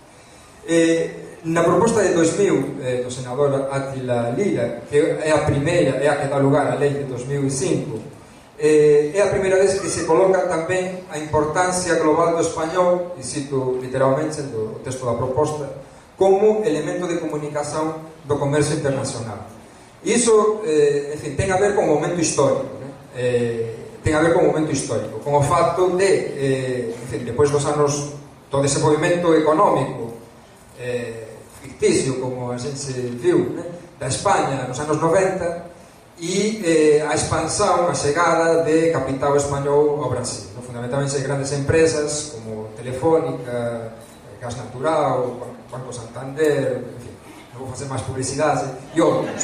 Na proposta de 2000 do senador Átila Lira, que é a primeira, é a que dá lugar á lei de 2005, é a primeira vez que se coloca tamén a importancia global do español, e cito literalmente do texto da proposta, como elemento de comunicación do comercio internacional. E iso, en fin, ten a ver con o momento histórico, ten a ver con o momento histórico, con o facto de, en fin, depois dos anos do desenvolvemento económico ficticio, como a xente viu, da España nos anos 90, e a expansão, a chegada de capital español ao Brasil, fundamentalmente grandes empresas como Telefónica, Gas Natural, Banco Santander, en fin, non vou facer máis publicidade, e outros.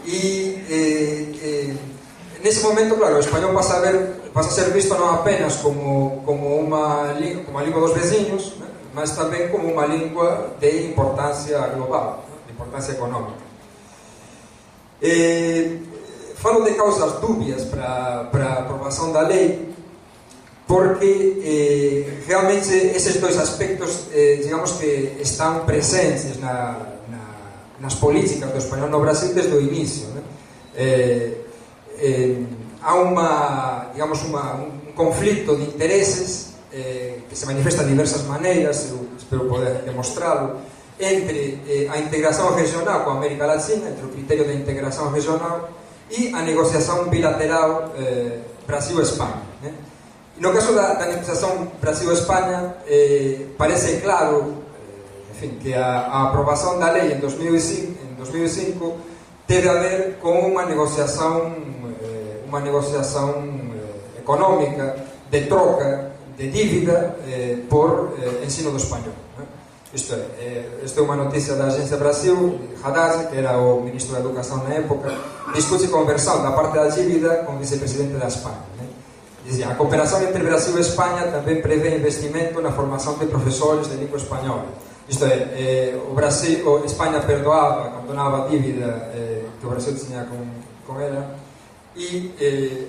E nese momento, claro, o español pasa a ser visto non apenas como unha lingua dos veciños, mas tamén como unha lingua de importancia global, de importancia económica. Falo de causas dúbias para a aprobación da lei, porque realmente eses dois aspectos, digamos que están presentes nas políticas do español no Brasil desde o inicio, né? Há un conflito de intereses que se manifesta de diversas maneiras, eu espero poder demostralo, entre a integración regional coa América Latina, entre o criterio de integración regional e a negociación bilateral Brasil-España, né? No caso da negociación Brasil-España, parece claro, en fin, que a aprobación da lei en 2005 debe haber con unha negociación económica de troca de dívida por ensino do español, né? Isto é unha noticia da Agencia Brasil, Haddad, que era o ministro da Educación na época, discute conversão da parte da dívida con o vicepresidente da España, né? Dizia, a cooperación entre Brasil e España tamén prevé investimento na formación de profesores de lingua española. Isto é, España perdoaba, condonaba a dívida que o Brasil tiña con ela, e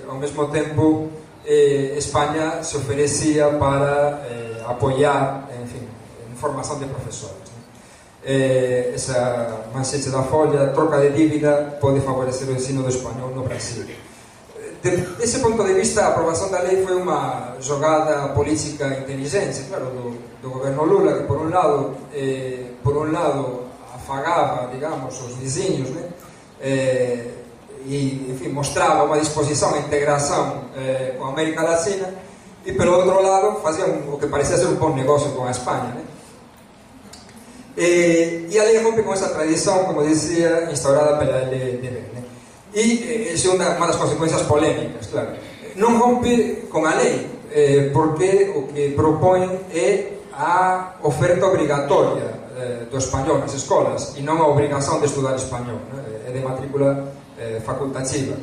ao mesmo tempo España se oferecía para apoiar, en fin, formación de profesores, né? Esa manchete da folla, troca de dívida pode favorecer o ensino do español no Brasil. Dese ponto de vista, a aprobación da lei foi unha jogada política inteligente, claro, do goberno Lula, que por un lado afagaba, digamos, os vizinhos, né? E, en fin, mostraba unha disposición a integración con a América Latina, e pelo outro lado facía o que parecía ser un bon negocio con a España, né? E a lei rompe con esa tradición, como dicía, instaurada pela lei de Berne. E esa é unha das consecuencias polémicas, claro. Non rompe con a lei, porque o que propõe é a oferta obrigatoria do español nas escolas, e non a obrigación de estudar español, né? É de matrícula facultativa.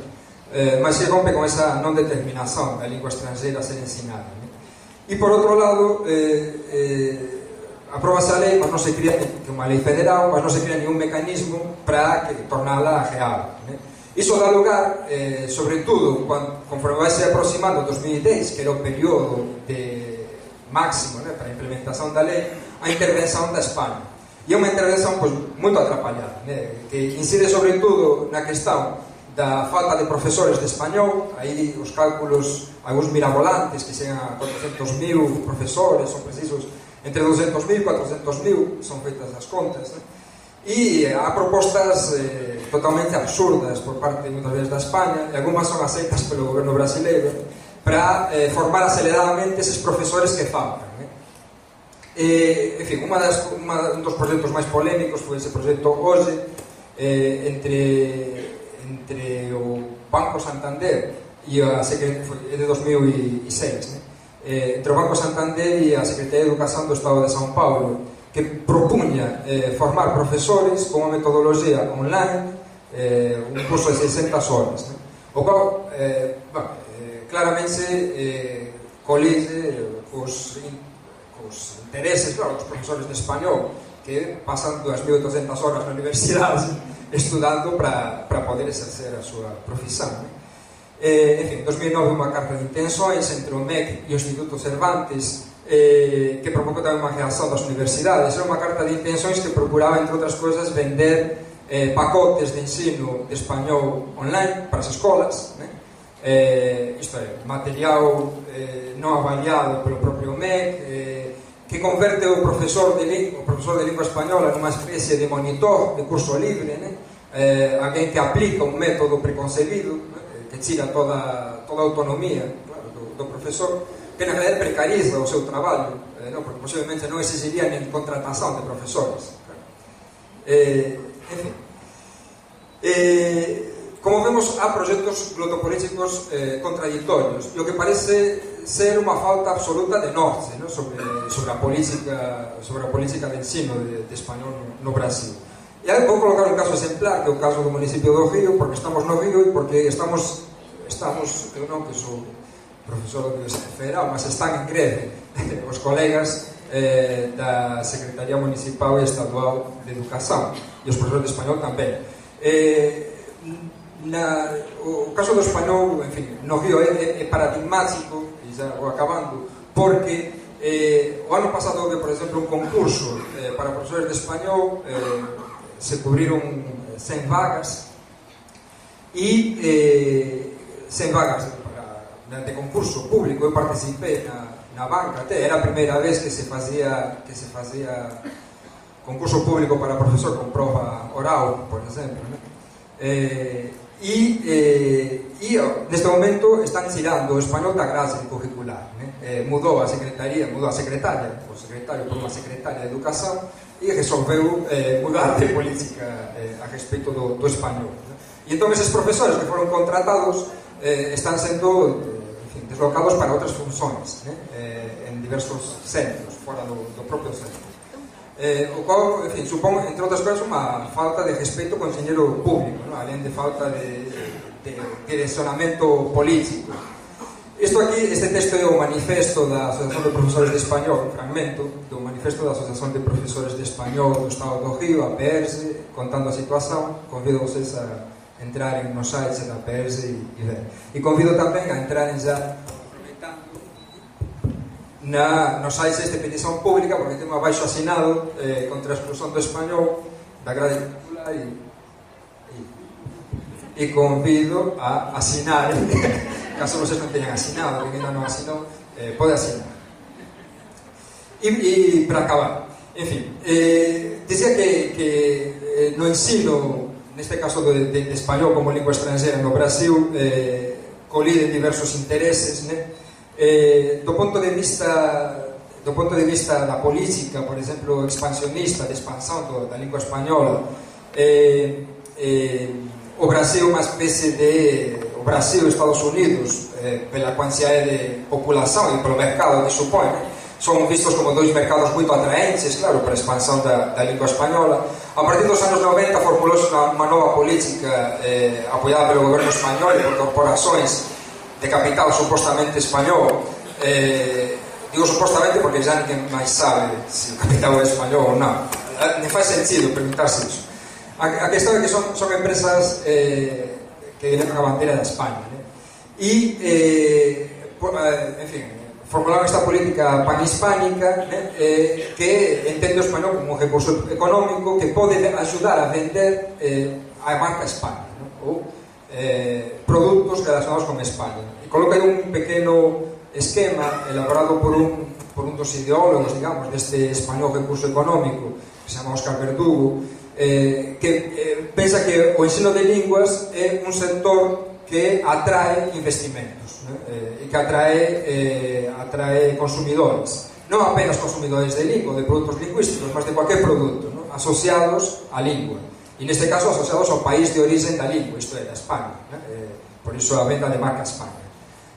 Mas se rompe con esa non determinación da lingua estrangeira a ser ensinada, né? E por outro lado, apróbase a lei, mas non se crea unha lei federal, mas non se crea ningún mecanismo para tornala real, né? Iso dá lugar, sobre todo, conforme vai se aproximando 2010, que era o período máximo, né, para a implementación da lei, a intervención da España. E é unha intervención moito atrapallada, né, que incide sobre todo na questão da falta de profesores de español. Aí os cálculos, algúns mirabolantes, que chegan a 400.000 profesores, son precisos entre 200.000 e 400.000, son feitas as contas, né? E há propostas totalmente absurdas por parte, muitas vezes, da España, e algunhas son aceitas pelo goberno brasileiro, para formar aceleradamente eses profesores que faltan. En fin, un dos proxectos máis polémicos foi ese proxecto OSE entre o Banco Santander e a Secretaría de 2006, entre o Banco Santander e a Secretaría de Educación do Estado de São Paulo, que propuña formar profesores con unha metodoloxía online, un curso de 600 horas, o cual claramente colide os intereses, claro, os profesores de español que pasan 2.800 horas na universidade estudando para poder exercer a súa profesión. En fin, 2009 unha carta de intenções entre o MEC e o Instituto Cervantes que provocou tamén unha reacción das universidades. Era unha carta de intenções que procuraba, entre outras cousas, vender pacotes de ensino de español online para as escolas, isto é, material non avaliado polo propio MEC, que converte o profesor de lingua española nunha especie de monitor de curso libre, alguén que aplica un método preconcebido, que tira toda a autonomía, claro, do profesor, que na realidad precariza o seu traballo, porque posiblemente non exigiría nin contratación de profesores. En fin, como vemos, há proxectos glotopolíticos contradictorios, e o que parece ser unha falta absoluta de norte sobre a política de ensino de español no Brasil. E aí vou colocar un caso exemplar, que é o caso do municipio do Río, porque estamos no Río e porque estamos eu non que sou profesor da Universidade Federal, mas están en greve os colegas da Secretaría Municipal e Estadual de Educación e os profesores de español tamén. O caso do español, en fin, no Río é paradigmático, e xa vou acabando, porque o ano pasado houve, por exemplo, un concurso para profesores de español, se cubriron 100 vagas e 100 vagas de concurso público. Eu participei na banca, até era a primeira vez que se fazia concurso público para profesor con prova oral, por exemplo, neste momento están tirando o español da grase curricular, mudou a secretaria, mudou a secretaria, o secretario por unha secretaria de educación, e resolveu mudar de política a respeito do español. E entón eses profesores que foron contratados están sendo deslocados para outras funcións en diversos centros, fora do propio centro. O cual, en fin, supón, entre outras cousas, unha falta de respeito ao enxeñeiro público, alén de falta de direccionamento político. Isto aquí, este texto é o manifesto da Asociación de Profesores de Español, un fragmento do manifesto da Asociación de Profesores de Español do Estado do Río, a PERSE, contando a situación. Convido vocês a entrar no site da PERSE e ver. E convido tamén a entrar já no site deste petición pública, porque ten un abaixo asinado contra a exclusión do español da grade curricular e convido a asinar. Caso vocês non teñan asinado, que ainda non asinou, pode asinar. E para acabar, en fin, dicía que no ensino, neste caso de español como lingua estranxera no Brasil, coliden diversos intereses, do punto de vista da política, por exemplo, expansionista, de expansão da lingua española, o Brasil é unha especie de o Brasil e Estados Unidos, pela quantidade de população e pelo mercado que supõe, son vistos como dois mercados moito atraentes, claro, para a expansão da língua espanhola. A partir dos anos 90 formulouse unha nova política apoiada pelo goberno español e por corporações de capital supostamente español. Digo supostamente porque já ninguén máis sabe se o capital é español ou non. Non faz sentido preguntarse iso. A questão é que son empresas que levan a bandeira da España, e, en fin, formularon esta política panhispánica que entende o español como un recurso económico que pode ayudar a vender a marca España, ou produtos relacionados con España. E coloca aí un pequeno esquema elaborado por un dos ideólogos, digamos, deste español recurso económico, que se chama Óscar Verdugo, que pensa que o ensino de linguas é un sector que atrae investimentos, né? E que atrae consumidores. Non apenas consumidores de lingua, de produtos lingüísticos, mas de cualquier produto, ¿no? Asociados á lingua. E neste caso asociados ao país de origen da lingua, isto é, da España, né? Por iso a venda de marca España.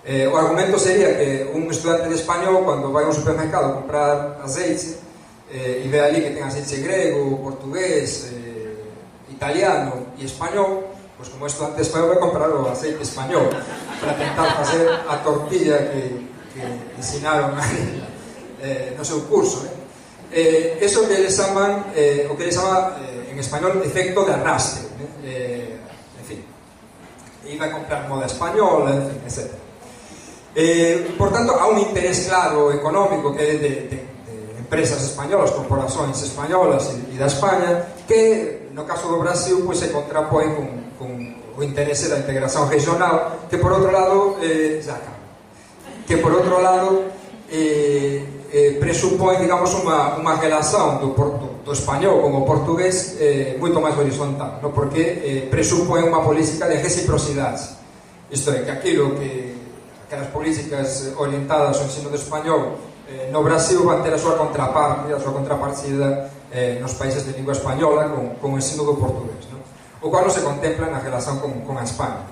O argumento sería que un estudante de español, cando vai a un supermercado a comprar azeite, e ve ali que ten azeite grego, portugués, italiano e español, pois como estudante español vai comprar o azeite español para tentar facer a tortilla que ensinaron no seu curso, eso que eles chaman o que eles chama en español efecto de arrastre, en fin, e vai comprar moda española, en fin, etc. Por tanto, há un interés claro económico que é de empresas españolas, corporacións españolas e da España, que no caso do Brasil pois se contrapõe con o interese da integración regional, que por outro lado presupõe, digamos, unha relación do español con o portugués moito máis horizontal, no? Porque presupõe unha política de reciprocidade, isto é, que aquelas políticas orientadas ao ensino do español no Brasil van ter a súa contrapartida nos países de lingua española con o ensino do portugués, no? O cual non se contempla na relación con a España,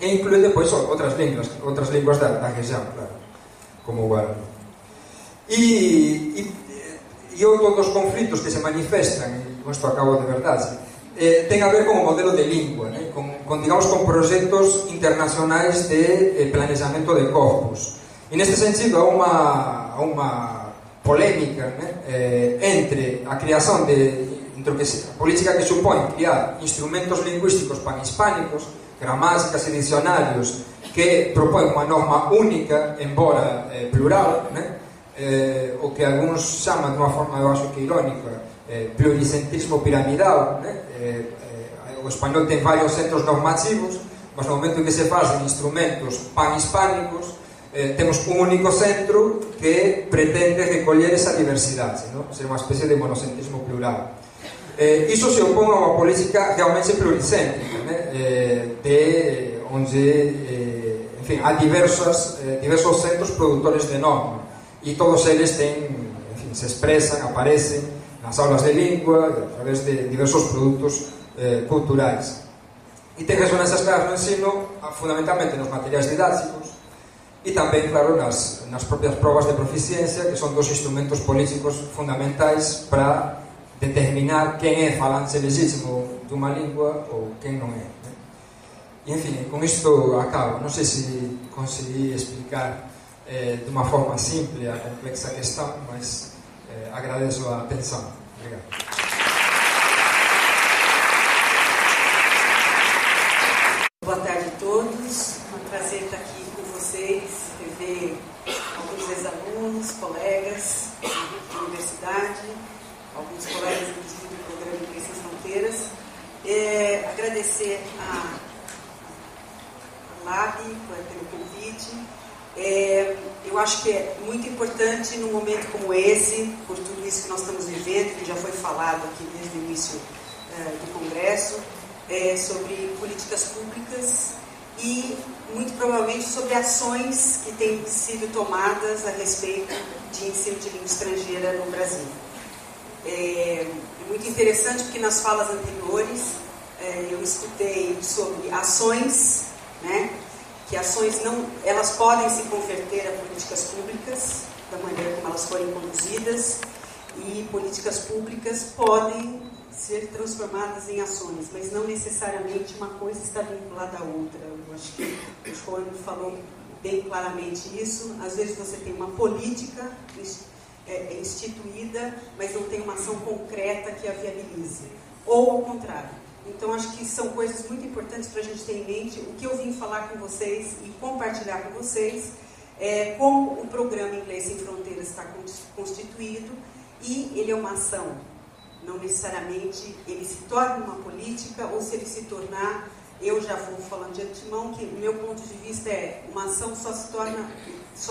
e inclúe depois outras linguas da región, claro, como o guaraní. E outro dos conflitos que se manifestan, e con isto acabo de verdade, ten a ver con o modelo de lingua, né? con proxectos internacionais de planexamento de corpus. E neste sentido há unha polémica, né? Entre a creación entre a política que supón criar instrumentos lingüísticos panhispánicos, gramáticas e dicionarios que propón unha norma única, embora plural, né? O que algúns chaman de unha forma, eu acho que irónica, pluricentrismo piramidal, né? O español ten varios centros normativos, mas no momento en que se facen instrumentos panhispánicos, temos un único centro que pretende recoller esa diversidade, ¿no? Ser unha especie de monocentrismo plural. Iso se opón a unha política realmente pluricéntrica, né? Onde en fin, há diversos centros produtores de norma, e todos eles se expresan, aparecen nas aulas de lingua a través de diversos produtos culturais, e ten resonancias claras no ensino, fundamentalmente nos materiais didácticos e tamén, claro, nas propias probas de proficiencia, que son dos instrumentos políticos fundamentais para determinar quen é falante legítimo dunha lingua ou quen non é, né? E, en fin, con isto acabo. Non sei se consegui explicar de unha forma simple a complexa questão, mas agradeço a atenção. Obrigado. Boa tarde a todos. É um prazer estar aqui com vocês, ver alguns ex-alunos, colegas da universidade, alguns colegas inclusive do programa Inglês Sem Fronteiras. Agradecer a LAB pelo convite. Eu acho que é muito importante num momento como esse, por tudo isso que nós estamos vivendo, que já foi falado aqui desde o início do Congresso, sobre políticas públicas e, muito provavelmente, sobre ações que têm sido tomadas a respeito de ensino de língua estrangeira no Brasil. É muito interessante porque nas falas anteriores eu escutei sobre ações, né? Que ações elas podem se converter a políticas públicas da maneira como elas forem conduzidas, e políticas públicas podem ser transformadas em ações, mas não necessariamente uma coisa está vinculada à outra. Eu acho que o João falou bem claramente isso. Às vezes você tem uma política instituída, mas não tem uma ação concreta que a viabilize, ou ao contrário. Então, acho que são coisas muito importantes para a gente ter em mente. O que eu vim falar com vocês e compartilhar com vocês é como o programa Inglês Sem Fronteiras está constituído, e ele é uma ação. Não necessariamente ele se torna uma política, ou se ele se tornar, eu já vou falando de antemão que o meu ponto de vista é uma ação só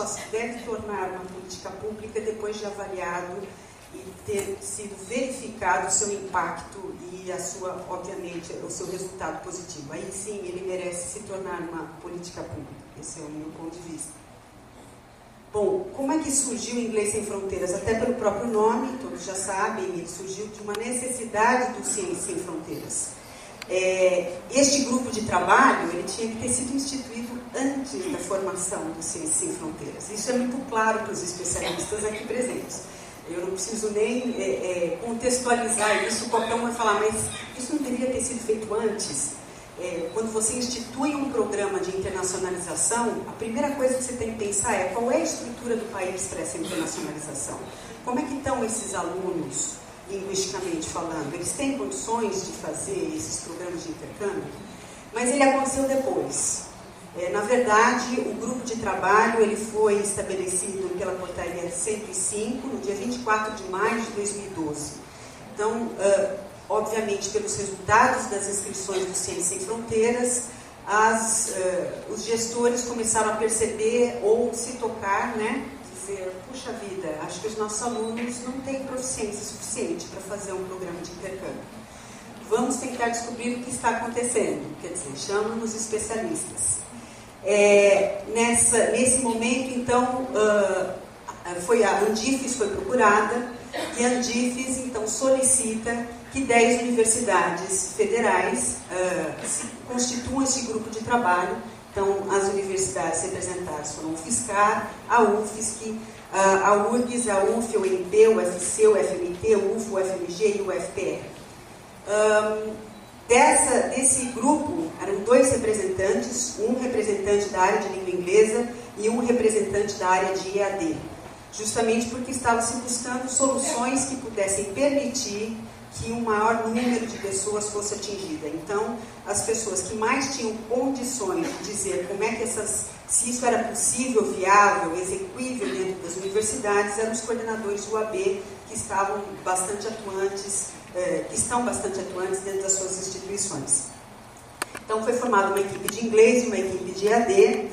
se deve tornar uma política pública depois de avaliado e ter sido verificado o seu impacto e a sua, obviamente, o seu resultado positivo. Aí sim, ele merece se tornar uma política pública. Esse é o meu ponto de vista. Bom, como é que surgiu o Inglês Sem Fronteiras? Até pelo próprio nome, todos já sabem, ele surgiu de uma necessidade do Ciências Sem Fronteiras. Este grupo de trabalho, ele tinha que ter sido instituído antes da formação do Ciências Sem Fronteiras. Isso é muito claro para os especialistas aqui presentes. Eu não preciso nem contextualizar isso, qualquer um vai falar, mas isso não deveria ter sido feito antes? Quando você institui um programa de internacionalização, a primeira coisa que você tem que pensar é qual é a estrutura do país para essa internacionalização. Como é que estão esses alunos, linguisticamente falando? Eles têm condições de fazer esses programas de intercâmbio? Mas ele aconteceu depois. Na verdade, o grupo de trabalho ele foi estabelecido pela Portaria 105 no dia 24 de maio de 2012. Então, obviamente, pelos resultados das inscrições do Ciências Sem Fronteiras, os gestores começaram a perceber ou se tocar, né? Dizer, puxa vida, acho que os nossos alunos não têm proficiência suficiente para fazer um programa de intercâmbio. Vamos tentar descobrir o que está acontecendo. Quer dizer, chamam os especialistas. Nesse momento, então, a Andifes foi procurada e a Andifes, então, solicita que 10 universidades federais constituam esse grupo de trabalho. Então, as universidades representadas foram o UFSCar, a UFSC, a URGS, a UF, o UNP, o UFC, o FMT, o UF, o FMG e o UFPR. Desse grupo, eram 2 representantes, um representante da área de língua inglesa e um representante da área de EAD, justamente porque estava se buscando soluções que pudessem permitir que um maior número de pessoas fosse atingida. Então, as pessoas que mais tinham condições de dizer como é que se isso era possível, viável, execuível dentro das universidades, eram os coordenadores do UAB, que estavam bastante atuantes, que estão bastante atuantes dentro das suas instituições. Então, foi formada uma equipe de inglês e uma equipe de EAD,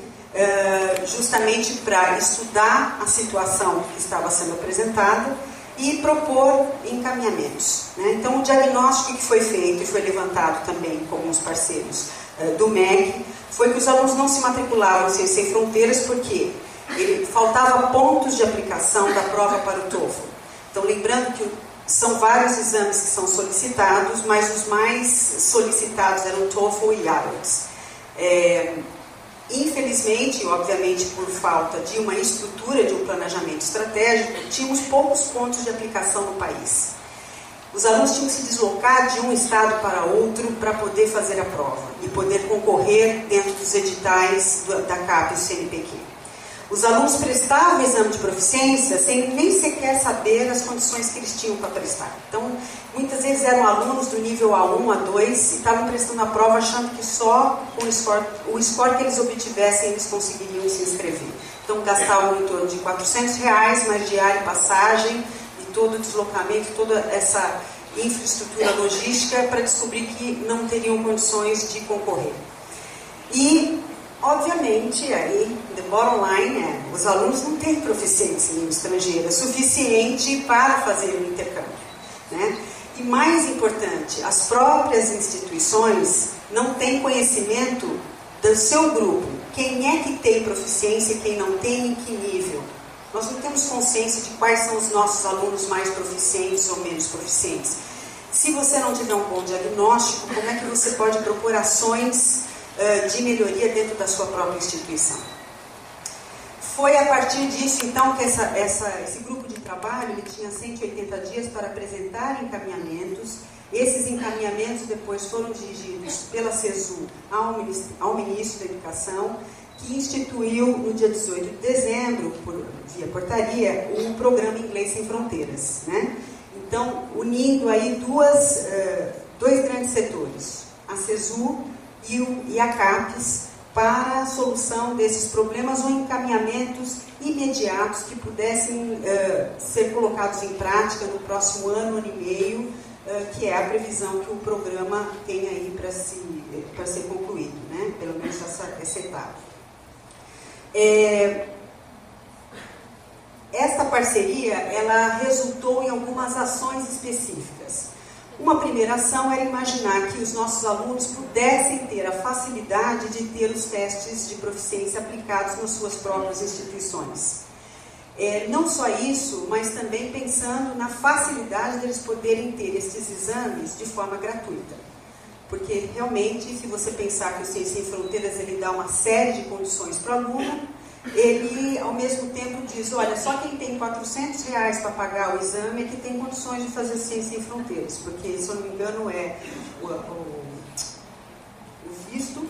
justamente para estudar a situação que estava sendo apresentada e propor encaminhamentos, né? Então, o diagnóstico que foi feito e foi levantado também com alguns parceiros do MEC foi que os alunos não se matriculavam em Sem Fronteiras porque faltava pontos de aplicação da prova para o TOEFL. Então, lembrando que são vários exames que são solicitados, mas os mais solicitados eram o TOEFL e IELTS. Infelizmente, obviamente por falta de uma estrutura, de um planejamento estratégico, tínhamos poucos pontos de aplicação no país. Os alunos tinham que se deslocar de um estado para outro para poder fazer a prova e poder concorrer dentro dos editais da CAP e do CNPq. Os alunos prestavam o exame de proficiência sem nem sequer saber as condições que eles tinham para prestar. Então, muitas vezes eram alunos do nível A1, A2 e estavam prestando a prova achando que só com o score que eles obtivessem eles conseguiriam se inscrever. Então, gastavam em torno de R$400, mais diária e passagem e todo o deslocamento, toda essa infraestrutura logística para descobrir que não teriam condições de concorrer. E, obviamente, aí, the bottom line os alunos não têm proficiência em língua estrangeira suficiente para fazer o intercâmbio, né? E mais importante, as próprias instituições não têm conhecimento do seu grupo. Quem é que tem proficiência e quem não tem, em que nível? Nós não temos consciência de quais são os nossos alunos mais proficientes ou menos proficientes. Se você não tiver um bom diagnóstico, como é que você pode propor ações de melhoria dentro da sua própria instituição? Foi a partir disso, então, que esse grupo de trabalho ele tinha 180 dias para apresentar encaminhamentos. Esses encaminhamentos depois foram dirigidos pela CESU ao Ministro da Educação, que instituiu no dia 18 de dezembro, via portaria, o programa Inglês Sem Fronteiras, né? Então, unindo aí dois grandes setores, a CESU e a CAPES, para a solução desses problemas ou encaminhamentos imediatos que pudessem ser colocados em prática no próximo ano e meio, que é a previsão que o programa tem aí para ser concluído, né? Pelo menos essa etapa. esta parceria, ela resultou em algumas ações específicas. Uma primeira ação era imaginar que os nossos alunos pudessem ter a facilidade de ter os testes de proficiência aplicados nas suas próprias instituições. Não só isso, mas também pensando na facilidade deles poderem ter estes exames de forma gratuita. Porque realmente, se você pensar que o Ciência Sem Fronteiras ele dá uma série de condições para o aluno, ele ao mesmo tempo diz, olha, só quem tem R$400 para pagar o exame é que tem condições de fazer Ciência Sem Fronteiras, porque, se eu não me engano, é o visto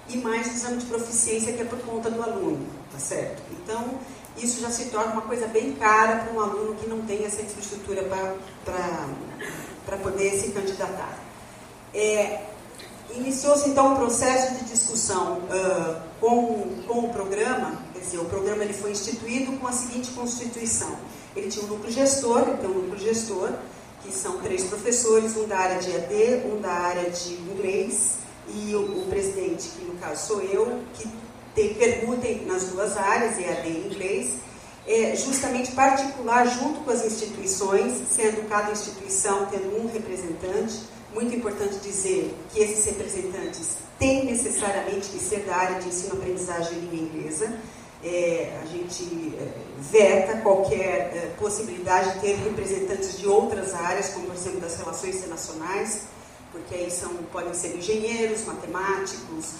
e mais o exame de proficiência que é por conta do aluno, tá certo? Então, isso já se torna uma coisa bem cara para um aluno que não tem essa infraestrutura para poder se candidatar. Iniciou-se então um processo de discussão com o programa. Quer dizer, o programa ele foi instituído com a seguinte constituição: ele tinha um núcleo gestor, que são 3 professores, um da área de EAD, um da área de inglês, e o presidente, que no caso sou eu, que permutem nas 2 áreas, EAD e inglês, justamente particular junto com as instituições, sendo cada instituição tendo um representante. Muito importante dizer que esses representantes têm necessariamente que ser da área de ensino-aprendizagem de língua inglesa. A gente veta qualquer possibilidade de ter representantes de outras áreas, como por exemplo das relações internacionais, porque aí podem ser engenheiros, matemáticos,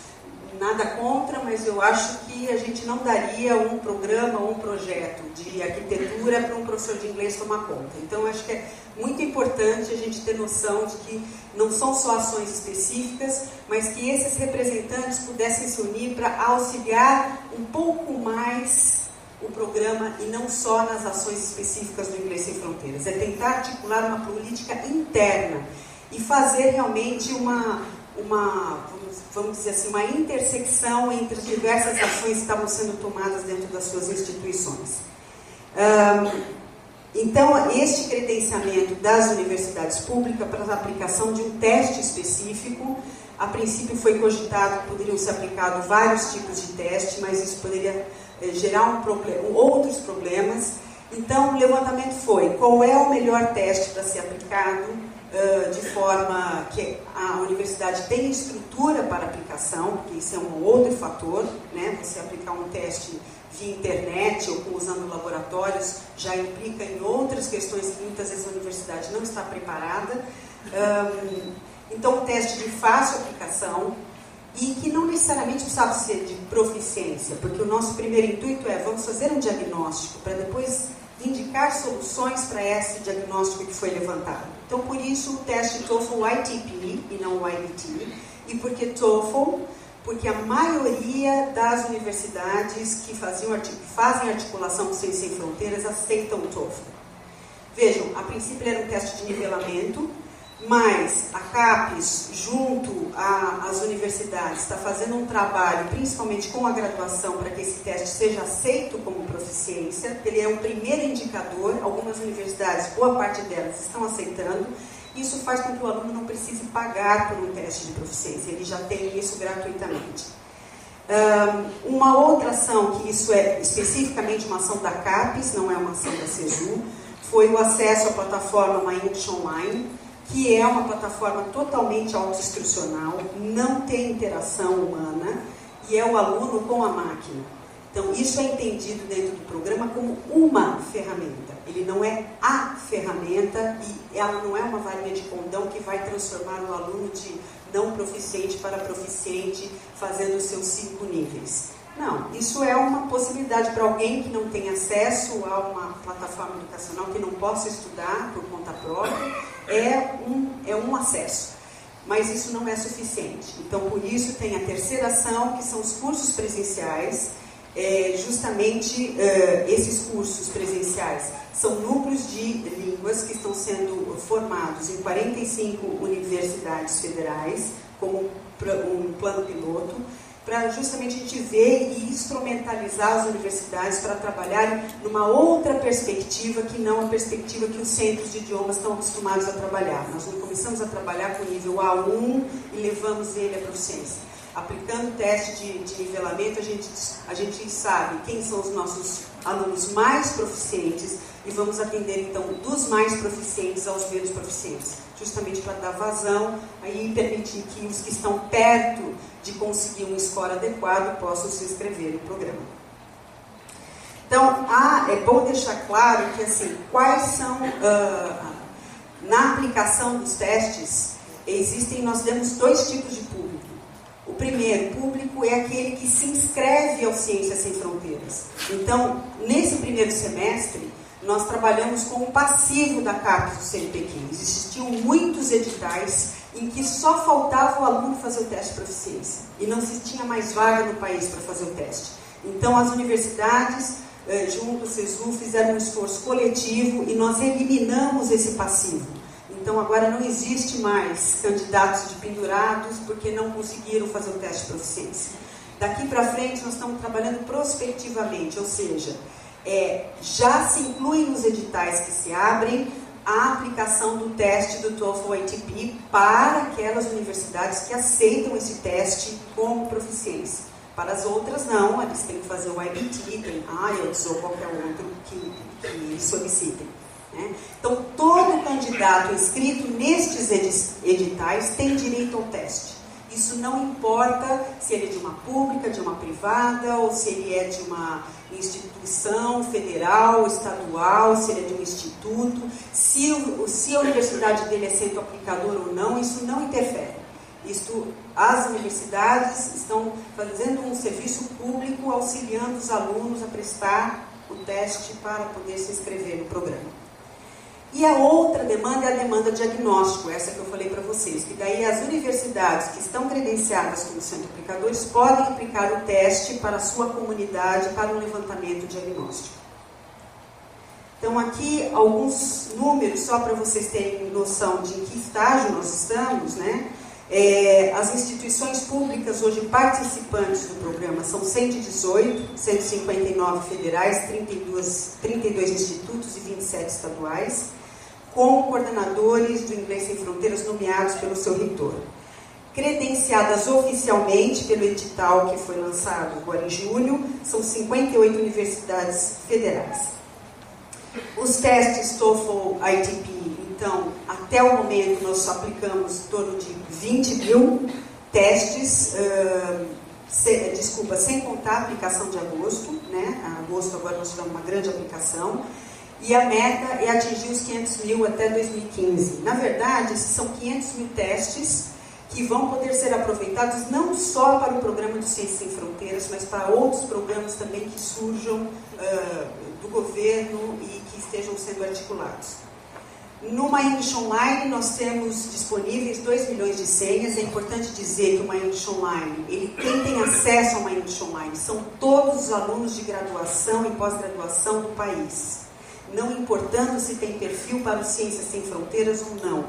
nada contra, mas eu acho que a gente não daria um programa ou um projeto de arquitetura para um professor de inglês tomar conta. Então, acho que é muito importante a gente ter noção de que não são só ações específicas, mas que esses representantes pudessem se unir para auxiliar um pouco mais o programa e não só nas ações específicas do Inglês Sem Fronteiras. É tentar articular uma política interna e fazer realmente vamos dizer assim, uma intersecção entre as diversas ações que estavam sendo tomadas dentro das suas instituições. Então, este credenciamento das universidades públicas para a aplicação de um teste específico, a princípio foi cogitado que poderiam ser aplicados vários tipos de teste, mas isso poderia gerar outros problemas. Então, o levantamento foi: qual é o melhor teste para ser aplicado, de forma que a universidade tenha estrutura para aplicação, porque isso é um outro fator, né? Você aplicar um teste via internet ou usando laboratórios já implica em outras questões que muitas vezes a universidade não está preparada. Então, um teste de fácil aplicação e que não necessariamente precisava ser de proficiência, porque o nosso primeiro intuito vamos fazer um diagnóstico para depois indicar soluções para esse diagnóstico que foi levantado. Então, por isso, o teste TOEFL ITP e não o IBT. E por que TOEFL? Porque a maioria das universidades que fazem articulação com Ciência Sem Fronteiras aceitam o TOEFL. Vejam, a princípio era um teste de nivelamento, mas a CAPES, junto às universidades, está fazendo um trabalho, principalmente com a graduação, para que esse teste seja aceito como proficiência. Ele é o primeiro indicador, algumas universidades, boa parte delas, estão aceitando. Isso faz com que o aluno não precise pagar por um teste de proficiência, ele já tem isso gratuitamente. Uma outra ação, que isso é especificamente uma ação da CAPES, não é uma ação da CESU, foi o acesso à plataforma MyEnglish Online, que é uma plataforma totalmente autoinstrucional, não tem interação humana, e é o aluno com a máquina. Então, isso é entendido dentro do programa como uma ferramenta. Ele não é a ferramenta e ela não é uma varinha de condão que vai transformar o aluno de não proficiente para proficiente, fazendo os seus 5 níveis. Não, isso é uma possibilidade para alguém que não tem acesso a uma plataforma educacional, que não possa estudar por conta própria, é um acesso. Mas isso não é suficiente. Então, por isso, tem a terceira ação, que são os cursos presenciais. Justamente esses cursos presenciais são núcleos de línguas que estão sendo formados em 45 universidades federais, como um plano piloto, para justamente a gente ver e instrumentalizar as universidades para trabalharem numa outra perspectiva que não a perspectiva que os centros de idiomas estão acostumados a trabalhar. Nós não começamos a trabalhar com o nível A1 e levamos ele à proficiência. Aplicando o teste de nivelamento, a gente sabe quem são os nossos alunos mais proficientes e vamos atender, então, dos mais proficientes aos menos proficientes, justamente para dar vazão e permitir que os que estão perto de conseguir um score adequado possam se inscrever no programa. Então, é bom deixar claro que, assim, quais são, na aplicação dos testes, nós temos dois tipos de público. O primeiro público é aquele que se inscreve ao Ciências Sem Fronteiras. Então, nesse primeiro semestre, nós trabalhamos com o passivo da CAPES do CNPq. Existiam muitos editais em que só faltava o aluno fazer o teste de proficiência e não se tinha mais vaga no país para fazer o teste. Então, as universidades, junto ao CESU, fizeram um esforço coletivo e nós eliminamos esse passivo. Então, agora não existe mais candidatos de pendurados porque não conseguiram fazer o teste de proficiência. Daqui para frente, nós estamos trabalhando prospectivamente, ou seja, já se inclui nos editais que se abrem a aplicação do teste do TOEFL ITP para aquelas universidades que aceitam esse teste como proficiência. Para as outras, não, eles têm que fazer o IBT, tem IELTS ou qualquer outro que solicitem. Então, todo candidato inscrito nestes editais tem direito ao teste. Isso não importa se ele é de uma pública, de uma privada, ou se ele é de uma instituição federal, estadual, se ele é de um instituto, se a universidade dele é centro aplicador ou não, isso não interfere. As universidades estão fazendo um serviço público auxiliando os alunos a prestar o teste para poder se inscrever no programa. E a outra demanda é a demanda diagnóstico, essa que eu falei para vocês, que daí as universidades que estão credenciadas como centro aplicadores podem aplicar o teste para a sua comunidade, para um levantamento diagnóstico. Então, aqui alguns números, só para vocês terem noção de em que estágio nós estamos, né? As instituições públicas hoje participantes do programa são 118, 159 federais, 32 institutos e 27 estaduais, com coordenadores do Inglês Sem Fronteiras nomeados pelo seu reitor. Credenciadas oficialmente pelo edital que foi lançado agora em julho, são 58 universidades federais. Os testes TOEFL ITP, então, até o momento nós aplicamos em torno de 20 mil testes, sem contar a aplicação de agosto, né? Agosto agora nós tivemos uma grande aplicação, e a meta é atingir os 500 mil até 2015. Na verdade, esses são 500 mil testes que vão poder ser aproveitados não só para o programa do Ciências Sem Fronteiras, mas para outros programas também que surjam do governo e que estejam sendo articulados. No My English Online, nós temos disponíveis 2 milhões de senhas. É importante dizer que o My English Online, quem tem acesso ao My English Online são todos os alunos de graduação e pós-graduação do país, não importando se tem perfil para o Ciências Sem Fronteiras ou não.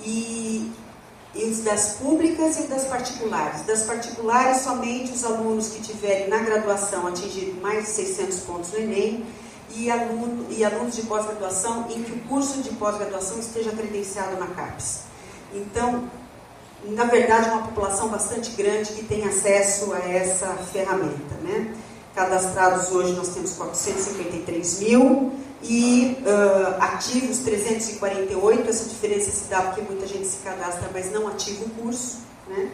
E os das públicas e das particulares. Das particulares, somente os alunos que tiverem na graduação atingido mais de 600 pontos no Enem, e alunos de pós-graduação em que o curso de pós-graduação esteja credenciado na CAPES. Então, na verdade, é uma população bastante grande que tem acesso a essa ferramenta, né? Cadastrados hoje nós temos 453 mil e ativos 348. Essa diferença se dá porque muita gente se cadastra, mas não ativa o curso, né?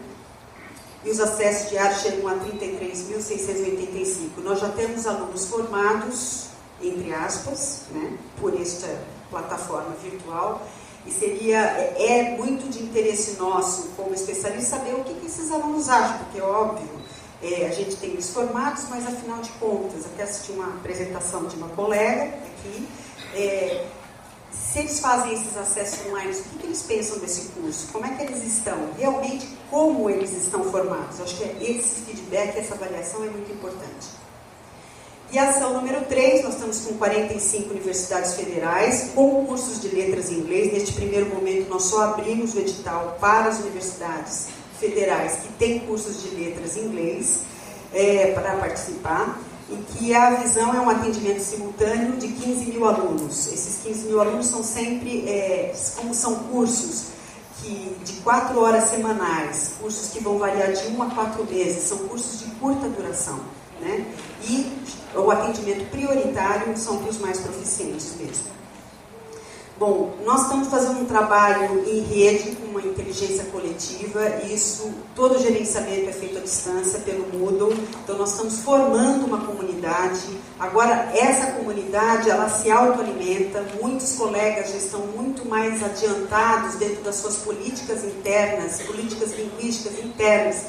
E os acessos diários chegam a 33.685. Nós já temos alunos formados, entre aspas, né, por esta plataforma virtual, e é muito de interesse nosso, como especialista, saber o que esses alunos acham, porque é óbvio, a gente tem eles formados, mas afinal de contas, até assisti uma apresentação de uma colega aqui, se eles fazem esses acessos online, o que eles pensam desse curso? Como é que eles estão? Realmente, como eles estão formados? Acho que esse feedback, essa avaliação é muito importante. E a ação número 3, nós estamos com 45 universidades federais, com cursos de letras em inglês. Neste primeiro momento, nós só abrimos o edital para as universidades federais que têm cursos de letras em inglês para participar, em que a visão é um atendimento simultâneo de 15 mil alunos. Esses 15 mil alunos são sempre, como são cursos de 4 horas semanais, cursos que vão variar de 1 a 4 meses, são cursos de curta duração, né? E o atendimento prioritário são para os mais proficientes mesmo. Bom, nós estamos fazendo um trabalho em rede com uma inteligência coletiva, isso, todo o gerenciamento é feito à distância pelo Moodle, então nós estamos formando uma comunidade. Agora, essa comunidade, ela se autoalimenta, muitos colegas já estão muito mais adiantados dentro das suas políticas internas, políticas linguísticas internas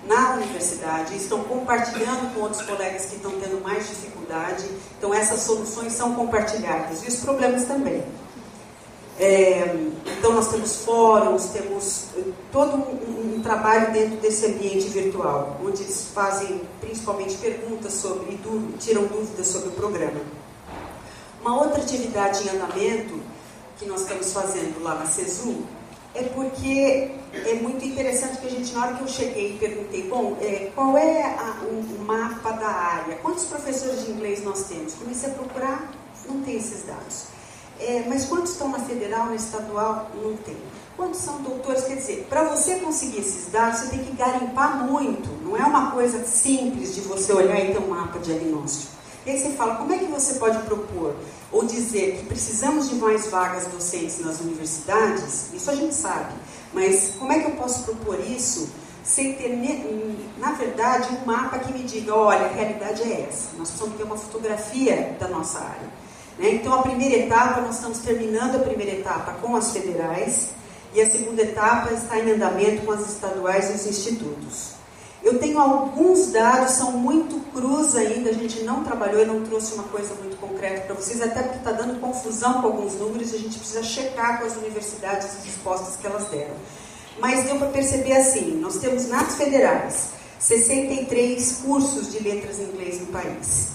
na universidade, estão compartilhando com outros colegas que estão tendo mais dificuldade, então essas soluções são compartilhadas, e os problemas também. Então nós temos fóruns, temos todo um trabalho dentro desse ambiente virtual, onde eles fazem principalmente perguntas sobre e tiram dúvidas sobre o programa. Uma outra atividade em andamento que nós estamos fazendo lá na CESU é porque é muito interessante que a gente, na hora que eu cheguei e perguntei, bom, qual é o mapa da área? Quantos professores de inglês nós temos? Comecei a procurar, não tem esses dados. Mas quantos estão na federal, na estadual? Não tem. Quantos são doutores? Quer dizer, para você conseguir esses dados, você tem que garimpar muito. Não é uma coisa simples de você olhar e ter um mapa diagnóstico. E aí você fala, como é que você pode propor ou dizer que precisamos de mais vagas docentes nas universidades? Isso a gente sabe. Mas como é que eu posso propor isso sem ter, na verdade, um mapa que me diga, olha, a realidade é essa. Nós precisamos ter uma fotografia da nossa área. Então, a primeira etapa, nós estamos terminando a primeira etapa com as federais e a segunda etapa está em andamento com as estaduais e os institutos. Eu tenho alguns dados, são muito crus ainda, a gente não trabalhou e não trouxe uma coisa muito concreta para vocês, até porque está dando confusão com alguns números e a gente precisa checar com as universidades as respostas que elas deram. Mas deu para perceber assim, nós temos nas federais 63 cursos de letras em inglês no país.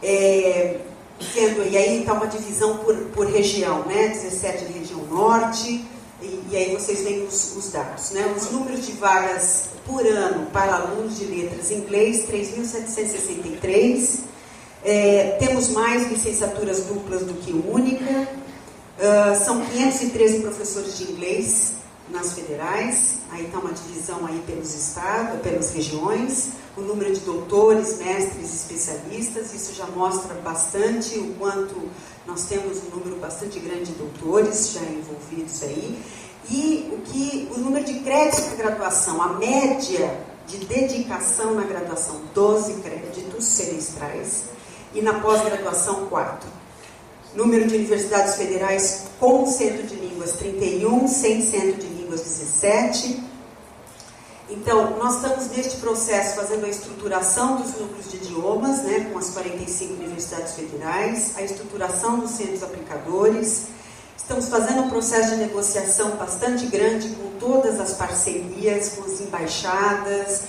E aí está uma divisão por região, né? 17 de região norte, e aí vocês veem os dados, né? Os números de vagas por ano para alunos de letras em inglês, 3.763. Temos mais licenciaturas duplas do que única. São 513 professores de inglês nas federais, aí está uma divisão aí pelos estados, pelas regiões, o número de doutores, mestres, especialistas, isso já mostra bastante o quanto nós temos um número bastante grande de doutores já envolvidos aí, e o número de créditos para graduação, a média de dedicação na graduação, 12 créditos semestrais, e na pós-graduação, 4. Número de universidades federais com centro de línguas, 31, sem centro de línguas, 17. Então, nós estamos neste processo fazendo a estruturação dos núcleos de idiomas, né, com as 45 universidades federais, a estruturação dos centros aplicadores. Estamos fazendo um processo de negociação bastante grande com todas as parcerias, com as embaixadas,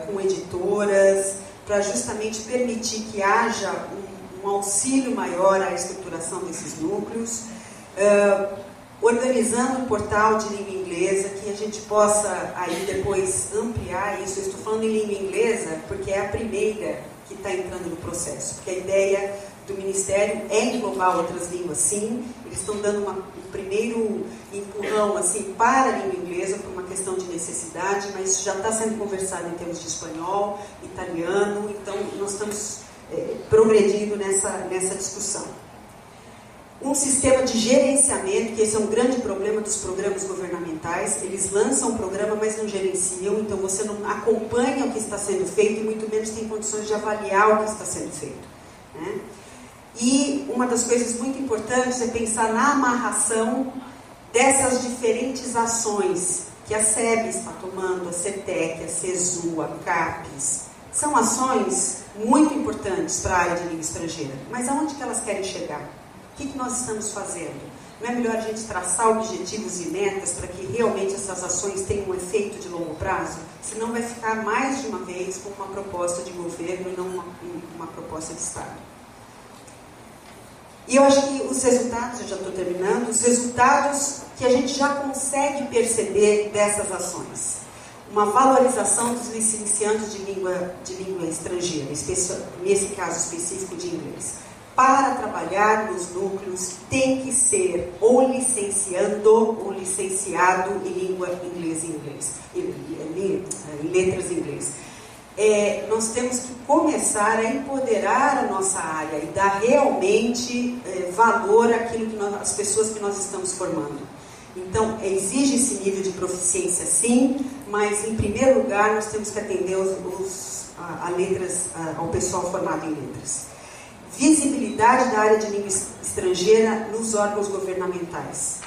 com editoras, para justamente permitir que haja um auxílio maior à estruturação desses núcleos, organizando um portal de língua inglesa, que a gente possa aí depois ampliar isso. Eu estou falando em língua inglesa porque é a primeira que está entrando no processo, porque a ideia do Ministério é englobar outras línguas, sim. Eles estão dando um primeiro empurrão assim, para a língua inglesa, por uma questão de necessidade, mas já está sendo conversado em termos de espanhol, italiano, então nós estamos progredindo nessa discussão. Um sistema de gerenciamento, que esse é um grande problema dos programas governamentais, eles lançam um programa, mas não gerenciam, então você não acompanha o que está sendo feito e muito menos tem condições de avaliar o que está sendo feito, né? E uma das coisas muito importantes é pensar na amarração dessas diferentes ações que a SEB está tomando, a CETEC, a CESU, a CAPES. São ações muito importantes para a área de língua estrangeira, mas aonde que elas querem chegar? O que nós estamos fazendo? Não é melhor a gente traçar objetivos e metas para que realmente essas ações tenham um efeito de longo prazo? Senão vai ficar mais de uma vez com uma proposta de governo e não uma proposta de Estado. E eu acho que os resultados, eu já estou terminando, os resultados que a gente já consegue perceber dessas ações. Uma valorização dos licenciandos de língua estrangeira, nesse caso específico de inglês. para trabalhar nos núcleos tem que ser ou licenciando ou licenciado em língua inglesa em letras em inglês. Nós temos que começar a empoderar a nossa área e dar realmente valor àquilo que as pessoas que nós estamos formando. Então, exige esse nível de proficiência, sim, mas em primeiro lugar nós temos que atender ao pessoal formado em letras. Visibilidade da área de língua estrangeira nos órgãos governamentais.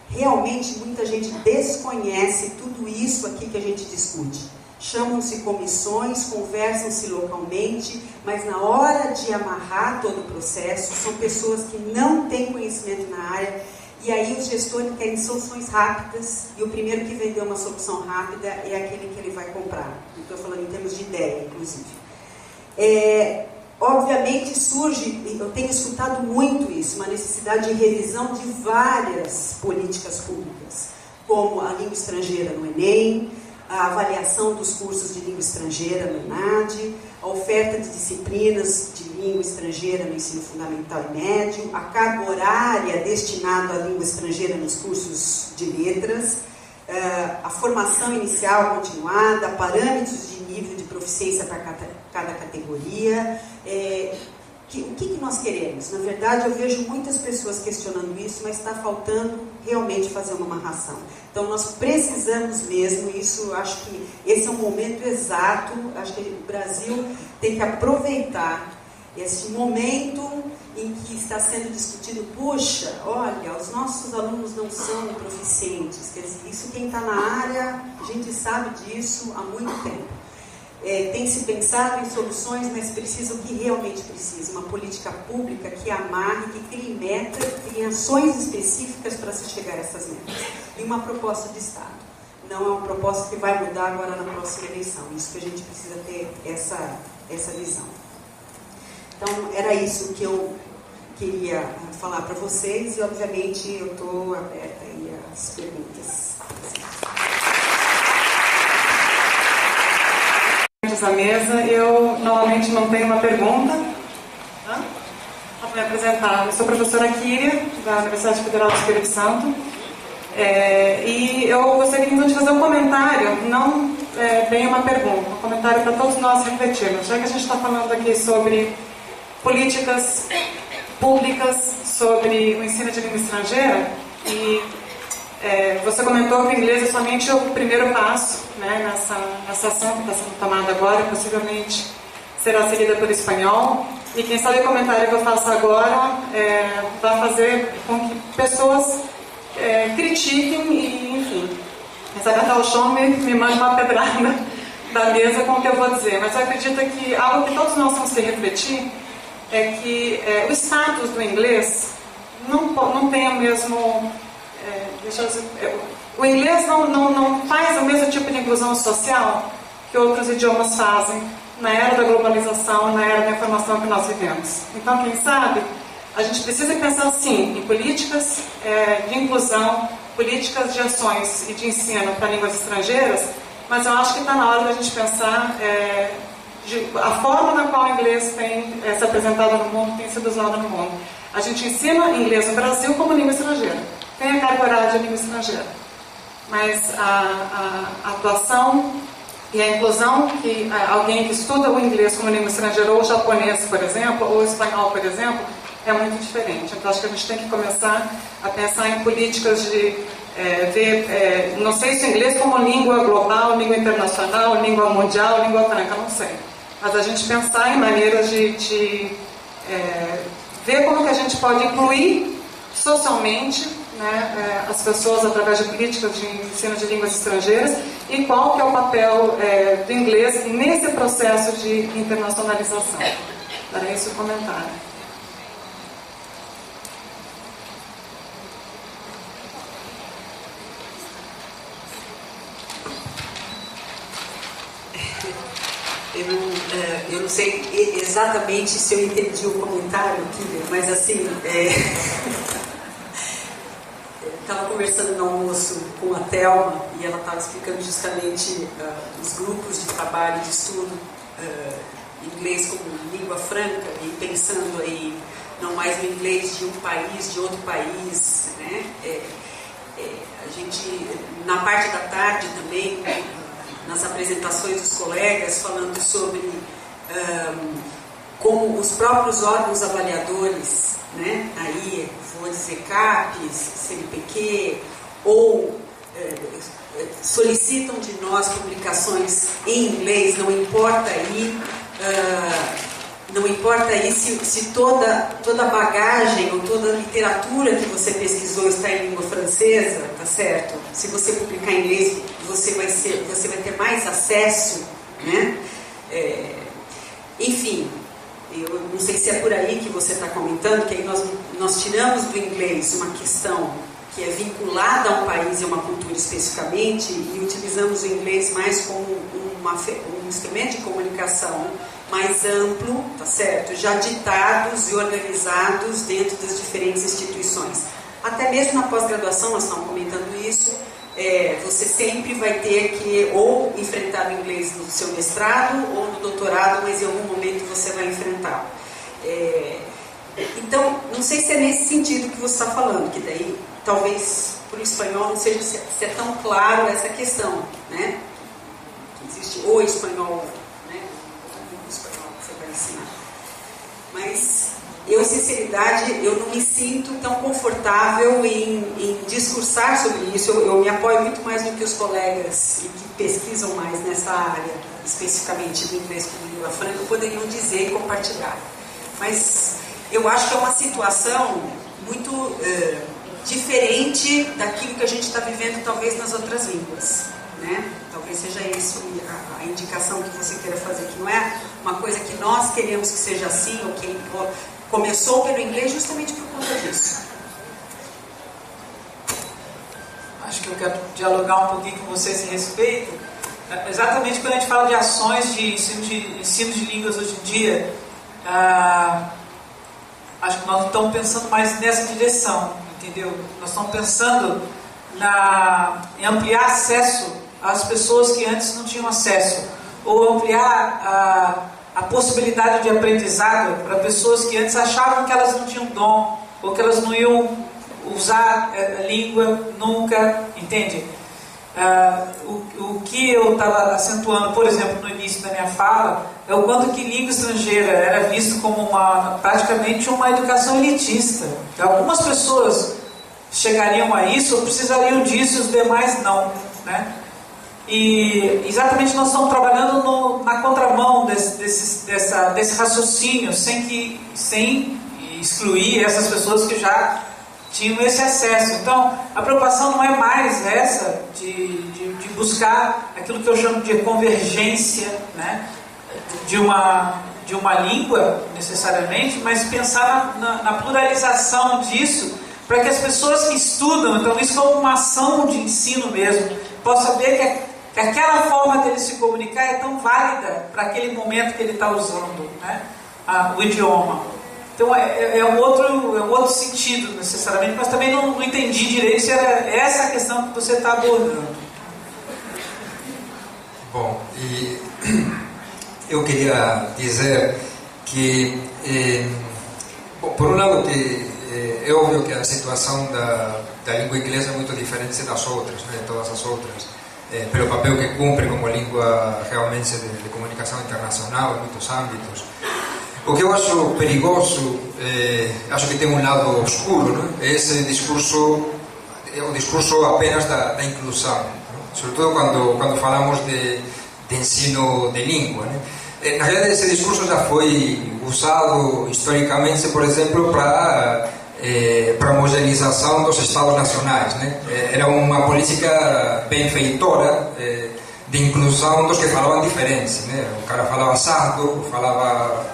Realmente muita gente desconhece tudo isso aqui que a gente discute. Chamam-se comissões, conversam-se localmente, mas na hora de amarrar todo o processo, são pessoas que não têm conhecimento na área, e aí os gestores querem soluções rápidas, e o primeiro que vendeu uma solução rápida é aquele que ele vai comprar. Estou falando em termos de ideia, inclusive. Obviamente surge, eu tenho escutado muito isso, uma necessidade de revisão de várias políticas públicas, como a língua estrangeira no Enem, a avaliação dos cursos de língua estrangeira no ENAD, a oferta de disciplinas de língua estrangeira no ensino fundamental e médio, a carga horária destinada à língua estrangeira nos cursos de letras, a formação inicial continuada, parâmetros de nível de proficiência para cada categoria. O que nós queremos? Na verdade, eu vejo muitas pessoas questionando isso, mas está faltando realmente fazer uma amarração. Então, nós precisamos mesmo, acho que esse é um momento exato, acho que o Brasil tem que aproveitar esse momento em que está sendo discutido, puxa, olha, os nossos alunos não são proficientes, quer dizer, isso quem está na área, a gente sabe disso há muito tempo. Tem se pensado em soluções, mas precisa o que realmente precisa, uma política pública que amarre, que crie metas, que crie ações específicas para se chegar a essas metas. E uma proposta de Estado. Não é uma proposta que vai mudar agora na próxima eleição. Isso que a gente precisa ter essa visão. Então, era isso que eu queria falar para vocês e, obviamente, eu estou aberta aí às perguntas. A mesa, eu normalmente não tenho uma pergunta. Vou me apresentar. Eu sou professora Kíria, da Universidade Federal do Espírito Santo, e eu gostaria então de fazer um comentário, não bem uma pergunta, um comentário para todos nós refletirmos, já que a gente está falando aqui sobre políticas públicas, sobre o ensino de língua estrangeira, e você comentou que o inglês é somente o primeiro passo, né, nessa ação que está sendo tomada agora, possivelmente será seguida pelo espanhol, e quem sabe o comentário que eu faço agora vai fazer com que pessoas critiquem e, enfim, até o chão me mande uma pedrada da mesa com o que eu vou dizer, mas eu acredito que algo que todos nós temos que refletir é que o status do inglês não tem o mesmo... o inglês não faz o mesmo tipo de inclusão social que outros idiomas fazem na era da globalização, na era da informação que nós vivemos. Então, quem sabe, a gente precisa pensar, sim, em políticas de inclusão, políticas de ações e de ensino para línguas estrangeiras, mas eu acho que está na hora da gente pensar a forma na qual o inglês tem se apresentado no mundo, tem sido usado no mundo. A gente ensina inglês no Brasil como língua estrangeira. Tem a carga horária de língua estrangeira. Mas a atuação e a inclusão que alguém que estuda o inglês como língua estrangeira, ou o japonês, por exemplo, ou o espanhol, por exemplo, é muito diferente. Então, acho que a gente tem que começar a pensar em políticas de ver, não sei se o inglês como língua global, língua internacional, língua mundial, língua franca, não sei. Mas a gente pensar em maneiras de ver como que a gente pode incluir socialmente, né, as pessoas através de políticas de ensino de línguas estrangeiras e qual que é o papel do inglês nesse processo de internacionalização. Era esse o comentário. Eu não sei exatamente se eu entendi o comentário, mas assim, estava conversando no almoço com a Thelma e ela estava explicando justamente os grupos de trabalho, de estudo, inglês como língua franca, e pensando aí não mais no inglês de um país, de outro país, né? A gente, na parte da tarde também, nas apresentações dos colegas, falando sobre como os próprios órgãos avaliadores, né? Aí vou dizer CAPES, CNPq, ou solicitam de nós publicações em inglês, não importa aí se toda bagagem ou toda literatura que você pesquisou está em língua francesa, tá certo? Se você publicar em inglês, você vai ter mais acesso, né? Enfim, eu não sei se é por aí que você está comentando, que aí nós tiramos do inglês uma questão que é vinculada a um país e a uma cultura especificamente, e utilizamos o inglês mais como um instrumento de comunicação mais amplo, tá certo? Já ditados e organizados dentro das diferentes instituições. Até mesmo na pós-graduação, nós estamos comentando isso, você sempre vai ter que ou enfrentar o inglês no seu mestrado ou no doutorado, mas em algum momento você vai enfrentá-lo. Então, não sei se é nesse sentido que você está falando, que daí talvez para o espanhol não seja se é tão claro essa questão, né? Que existe o espanhol, né? O espanhol que você vai ensinar. Mas eu, sinceridade, eu não me sinto tão confortável em discursar sobre isso. Eu me apoio muito mais do que os colegas que pesquisam mais nessa área, especificamente do inglês como língua franca, poderiam dizer e compartilhar. Mas eu acho que é uma situação muito diferente daquilo que a gente está vivendo, talvez, nas outras línguas, né? Talvez seja isso a indicação que você queira fazer, que não é uma coisa que nós queremos que seja assim, ou que começou pelo inglês justamente por conta disso. Acho que eu quero dialogar um pouquinho com você a esse respeito. Exatamente quando a gente fala de ações de ensino de línguas hoje em dia, acho que nós estamos pensando mais nessa direção, entendeu? Nós estamos pensando em ampliar acesso às pessoas que antes não tinham acesso, ou ampliar a possibilidade de aprendizado para pessoas que antes achavam que elas não tinham dom, ou que elas não iam usar a língua nunca, entende? O que eu estava acentuando, por exemplo, no início da minha fala, é o quanto que língua estrangeira era visto como praticamente uma educação elitista. Algumas pessoas chegariam a isso ou precisariam disso, os demais não, né? E exatamente nós estamos trabalhando na contramão desse raciocínio, sem excluir essas pessoas que já tinham esse acesso. Então, a preocupação não é mais essa de buscar aquilo que eu chamo de convergência, né, de uma língua, necessariamente, mas pensar na pluralização disso, para que as pessoas que estudam, então isso como uma ação de ensino mesmo, possam ver que aquela forma dele se comunicar é tão válida para aquele momento que ele está usando, né, o idioma. Então é um outro sentido, necessariamente, mas também não entendi direito se era essa a questão que você está abordando. Bom, e eu queria dizer que, por um lado, que é óbvio que a situação da língua inglesa é muito diferente das outras, né, de todas as outras, pelo papel que cumpre como língua realmente de comunicação internacional em muitos âmbitos. O que eu acho perigoso, acho que tem um lado obscuro, né? É esse discurso, o discurso apenas da inclusão, né? Sobretudo quando falamos de ensino de língua, né? Na realidade, esse discurso já foi usado historicamente, por exemplo, para a homogeneização dos Estados nacionais, né? Era uma política benfeitora de inclusão dos que falavam diferente, né? O cara falava sardo, falava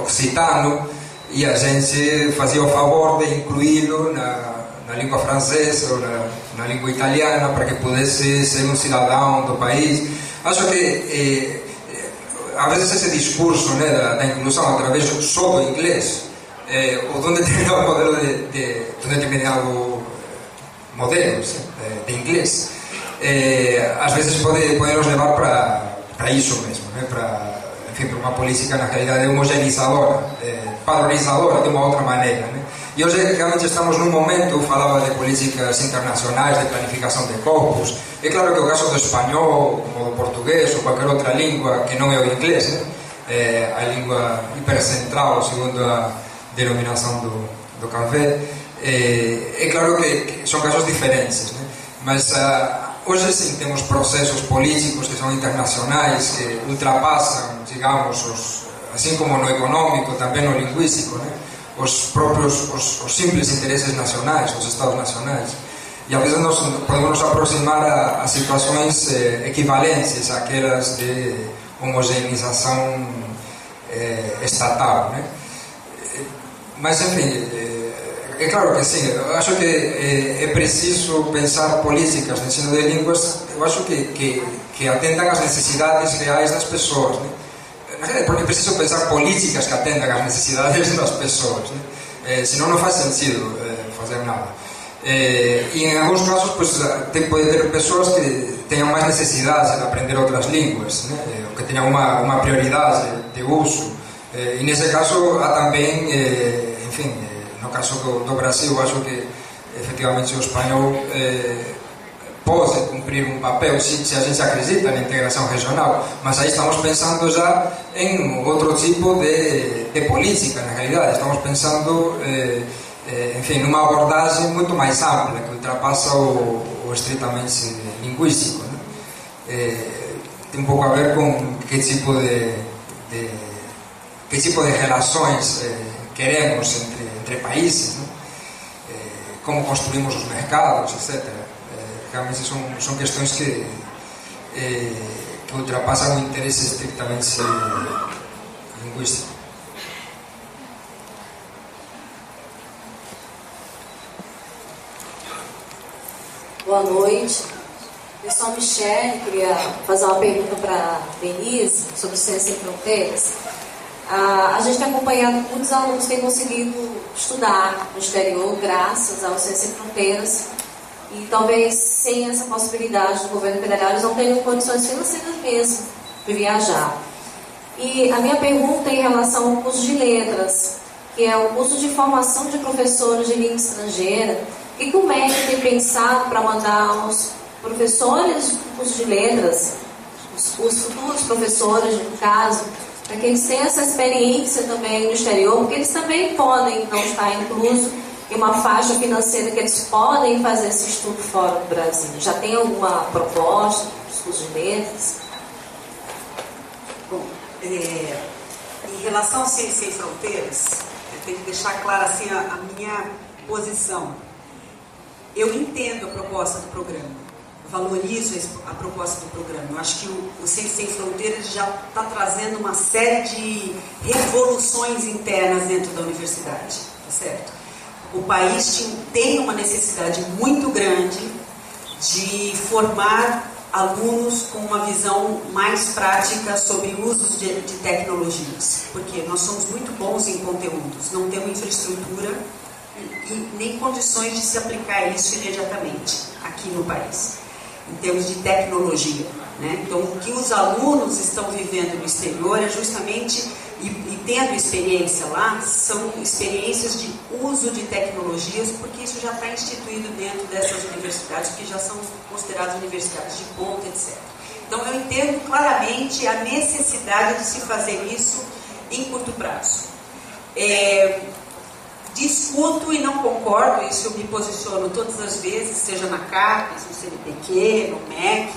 occitano, e a gente fazia o favor de incluí-lo na língua francesa ou na língua italiana para que pudesse ser um cidadão do país. Acho que às vezes esse discurso, né, da inclusão através só do inglês ou de um determinado modelo de inglês, às vezes pode nos levar para isso mesmo, né, para enfim, para uma política na realidade homogeneizadora, padronizadora de uma outra maneira, né? E hoje realmente estamos num momento, eu falava de políticas internacionais, de planificação de corpos. É claro que o caso do espanhol, como do português ou qualquer outra língua que não é o inglês, né? A língua hipercentral, segundo a denominação do Café, é claro que são casos diferentes, né? Mas hoje sim temos processos políticos que são internacionais, que ultrapassam, digamos, assim como no econômico, também no linguístico, né? Os simples interesses nacionais, os Estados nacionais. E às vezes nós podemos nos aproximar a situações equivalentes àquelas de homogeneização estatal, né? Mas, enfim, é claro que sim, eu acho que é preciso pensar políticas de ensino de línguas, eu acho que atendam às necessidades reais das pessoas, né? É preciso pensar políticas que atendam às necessidades das pessoas, né? Senão não faz sentido fazer nada. E em alguns casos pode ter pessoas que tenham mais necessidades de aprender outras línguas, né? Ou que tenham uma prioridade de uso. E nesse caso há também, enfim, no caso do Brasil, acho que efetivamente o espanhol pode cumprir um papel se a gente acredita na integração regional, mas aí estamos pensando já em outro tipo de política, na realidade. Estamos pensando, enfim, numa abordagem muito mais ampla, que ultrapassa o estritamente linguístico, né? Tem um pouco a ver com que tipo de relações queremos entre países, né? Como construímos os mercados, etc. Realmente são questões que ultrapassam o interesse estritamente linguístico. Boa noite. Eu sou a Michelle, queria fazer uma pergunta para a Denise sobre Ciência Sem Fronteiras. A gente tem acompanhado muitos alunos que têm conseguido estudar no exterior graças ao Ciência Sem Fronteiras, e talvez sem essa possibilidade do governo federal eles não tenham condições financeiras mesmo de viajar. E a minha pergunta é em relação ao curso de letras, que é o curso de formação de professores de língua estrangeira, e como é que tem pensado para mandar os professores do curso de letras, os futuros professores, no caso, para que eles tenham essa experiência também no exterior, porque eles também podem não estar inclusos em uma faixa financeira que eles podem fazer esse estudo fora do Brasil. Já tem alguma proposta dos cursos de letras? Bom, em relação ao Ciência Sem Fronteiras, eu tenho que deixar clara assim, a minha posição. Eu entendo a proposta do programa, valorizo a proposta do programa. Eu acho que o Ciência Sem Fronteiras já está trazendo uma série de revoluções internas dentro da universidade, tá certo? O país tem uma necessidade muito grande de formar alunos com uma visão mais prática sobre usos de tecnologias, porque nós somos muito bons em conteúdos, não temos infraestrutura e nem condições de se aplicar isso imediatamente aqui no país, em termos de tecnologia, né? Então, o que os alunos estão vivendo no exterior é justamente, e tendo experiência lá, são experiências de uso de tecnologias, porque isso já está instituído dentro dessas universidades, que já são consideradas universidades de ponta, etc. Então, eu entendo claramente a necessidade de se fazer isso em curto prazo. Discuto e não concordo, isso eu me posiciono todas as vezes, seja na CAPES, no CNPq, no MEC,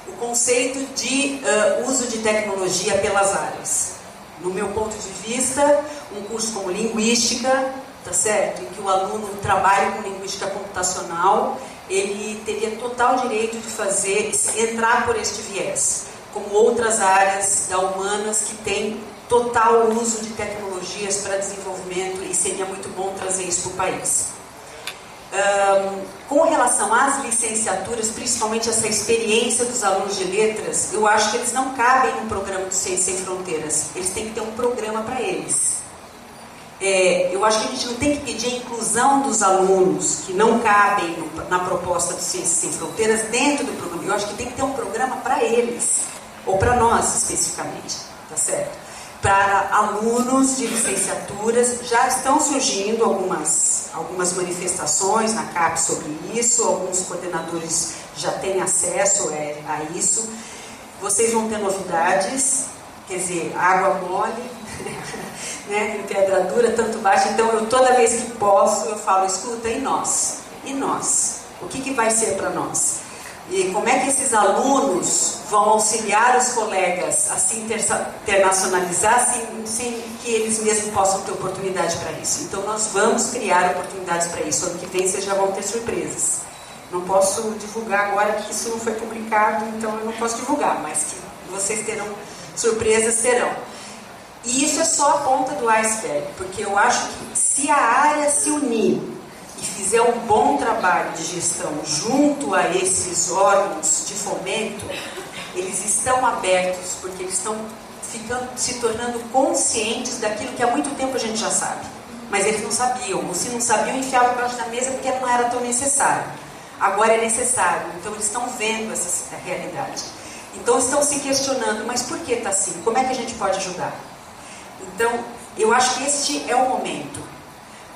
o conceito de uso de tecnologia pelas áreas. No meu ponto de vista, um curso como linguística, tá certo? Em que o aluno trabalha com linguística computacional, ele teria total direito de entrar por este viés, como outras áreas da humanas que têm total uso de tecnologias para desenvolvimento, e seria muito bom trazer isso para o país. Com relação às licenciaturas, principalmente essa experiência dos alunos de letras, eu acho que eles não cabem no programa do Ciência Sem Fronteiras. Eles têm que ter um programa para eles. Eu acho que a gente não tem que pedir a inclusão dos alunos que não cabem na proposta do Ciência Sem Fronteiras dentro do programa. Eu acho que tem que ter um programa para eles, ou para nós especificamente. tá certo? Para alunos de licenciaturas, já estão surgindo algumas manifestações na CAP sobre isso, alguns coordenadores já têm acesso a isso. Vocês vão ter novidades, quer dizer, água mole, né, em pedra dura, tanto baixa. Então, toda vez que posso, eu falo, escuta, e nós? E nós? O que vai ser para nós? E como é que esses alunos vão auxiliar os colegas a se internacionalizar sem que eles mesmos possam ter oportunidade para isso? Então, nós vamos criar oportunidades para isso. Ano que vem, vocês já vão ter surpresas. Não posso divulgar agora que isso não foi publicado, então eu não posso divulgar, mas que vocês terão surpresas, terão. E isso é só a ponta do iceberg, porque eu acho que se a área se unir e fizer um bom trabalho de gestão junto a esses órgãos de fomento, eles estão abertos, porque eles estão se tornando conscientes daquilo que há muito tempo a gente já sabe. Mas eles não sabiam, ou se não sabiam, enfiavam embaixo da mesa porque não era tão necessário. Agora é necessário, então eles estão vendo essa realidade. Então estão se questionando, mas por que está assim? Como é que a gente pode ajudar? Então, eu acho que este é o momento.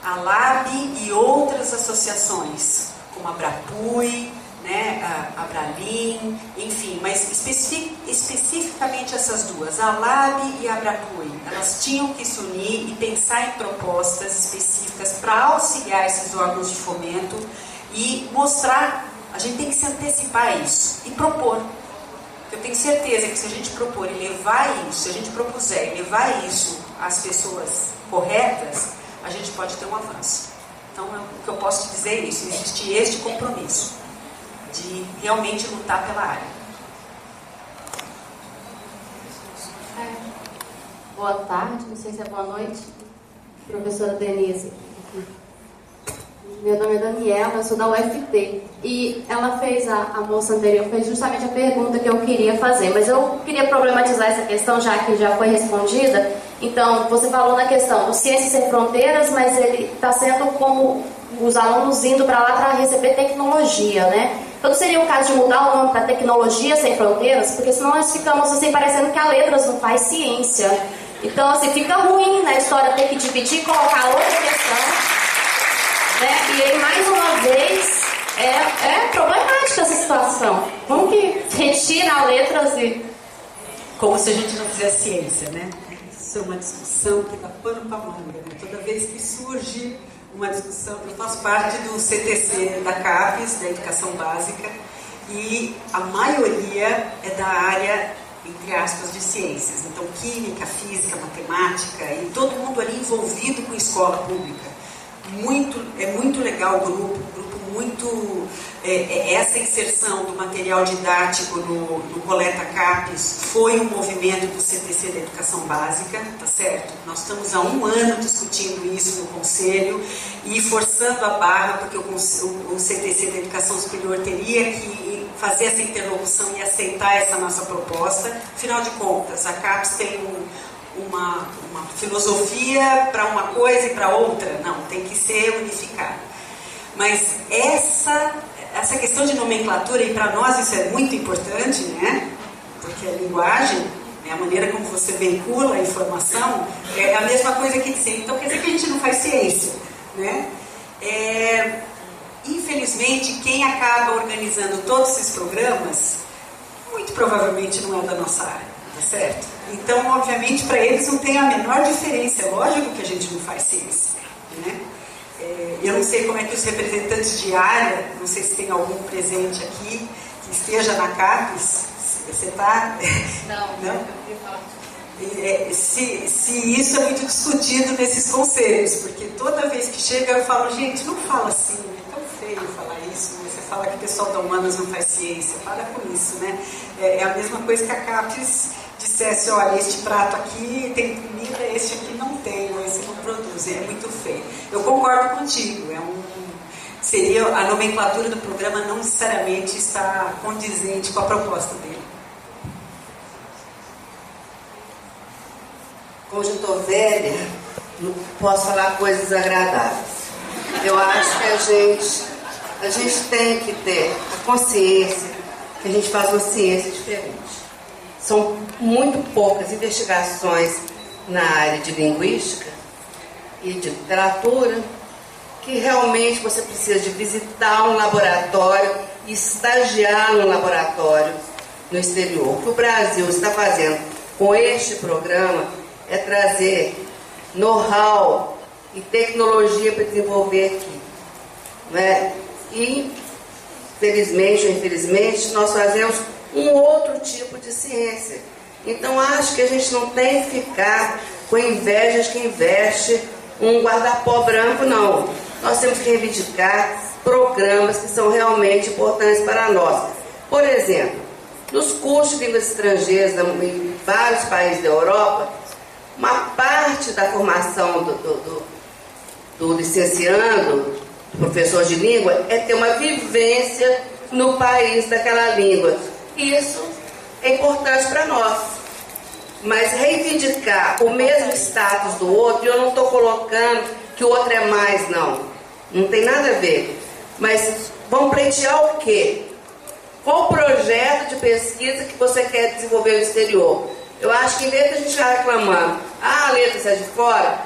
A LAB e outras associações, como a Brapui, né, a Abralim, enfim, mas especificamente essas duas, a LAB e a Brapui, elas tinham que se unir e pensar em propostas específicas para auxiliar esses órgãos de fomento e mostrar, a gente tem que se antecipar a isso e propor. Eu tenho certeza que se a gente propor e levar isso, se a gente propuser e levar isso às pessoas corretas, a gente pode ter um avanço. Então, o que eu posso te dizer é isso, existe este compromisso de realmente lutar pela área. Boa tarde, não sei se é boa noite, professora Denise. Meu nome é Daniela, eu sou da UFT. E ela fez, a moça anterior, fez justamente a pergunta que eu queria fazer. Mas eu queria problematizar essa questão, já que já foi respondida. Então, você falou na questão do Ciências Sem Fronteiras, mas ele está sendo como os alunos indo para lá para receber tecnologia, né? Então, seria o caso de mudar o nome para Tecnologia Sem Fronteiras? Porque senão nós ficamos assim, parecendo que a letras não faz ciência. Então, assim, fica ruim, né? A história ter que dividir e colocar outra questão. Né? E aí, mais uma vez, é problemática essa situação. Como que retira letras e... Como se a gente não fizesse ciência, né? Isso é uma discussão que dá pano para manga, né? Toda vez que surge uma discussão, eu faço parte do CTC da CAPES, da Educação Básica, e a maioria é da área, entre aspas, de ciências. Então, química, física, matemática, e todo mundo ali envolvido com escola pública. É muito legal o grupo muito... essa inserção do material didático no Coleta CAPES foi um movimento do CTC da Educação Básica, tá certo? Nós estamos há 1 ano discutindo isso no Conselho e forçando a barra, porque o CTC da Educação Superior teria que fazer essa interlocução e aceitar essa nossa proposta. Afinal de contas, a CAPES tem uma filosofia para uma coisa e para outra, não, tem que ser unificado. Mas essa questão de nomenclatura, e para nós isso é muito importante, né? Porque a linguagem, né, a maneira como você veicula a informação, é a mesma coisa que dizer, então quer dizer que a gente não faz ciência, né? Infelizmente, quem acaba organizando todos esses programas, muito provavelmente não é da nossa área, tá certo? Então, obviamente, para eles não tem a menor diferença. É lógico que a gente não faz ciência, né? Eu não sei como é que os representantes de área, não sei se tem algum presente aqui, que esteja na CAPES, você está? Não? Eu queria falar. Se isso é muito discutido nesses conselhos, porque toda vez que chega eu falo, gente, não fala assim, é tão feio falar isso, né? Você fala que o pessoal da Humanas não faz ciência, para com isso, né? É a mesma coisa que a CAPES dissesse, olha, este prato aqui tem comida, este aqui não tem, ou esse não produz, é muito feio. Eu concordo contigo, seria a nomenclatura do programa não necessariamente está condizente com a proposta dele. Como eu estou velha, não posso falar coisas agradáveis. Eu acho que a gente tem que ter a consciência que a gente faz uma ciência diferente. são muito poucas investigações na área de linguística e de literatura que realmente você precisa de visitar um laboratório e estagiar num laboratório no exterior. O que o Brasil está fazendo com este programa é trazer know-how e tecnologia para desenvolver aqui, né? E, felizmente ou infelizmente, nós fazemos um outro tipo de ciência. Então, acho que a gente não tem que ficar com inveja de quem investe um guarda-pó branco, não. Nós temos que reivindicar programas que são realmente importantes para nós. Por exemplo, nos cursos de línguas estrangeiras em vários países da Europa, uma parte da formação do licenciando, do professor de língua, é ter uma vivência no país daquela língua. Isso é importante para nós. Mas reivindicar o mesmo status do outro, e eu não estou colocando que o outro é mais, não. Não tem nada a ver. Mas vamos pleitear o quê? Qual o projeto de pesquisa que você quer desenvolver no exterior? Eu acho que em vez de a gente ficar reclamando, a letra sai de fora,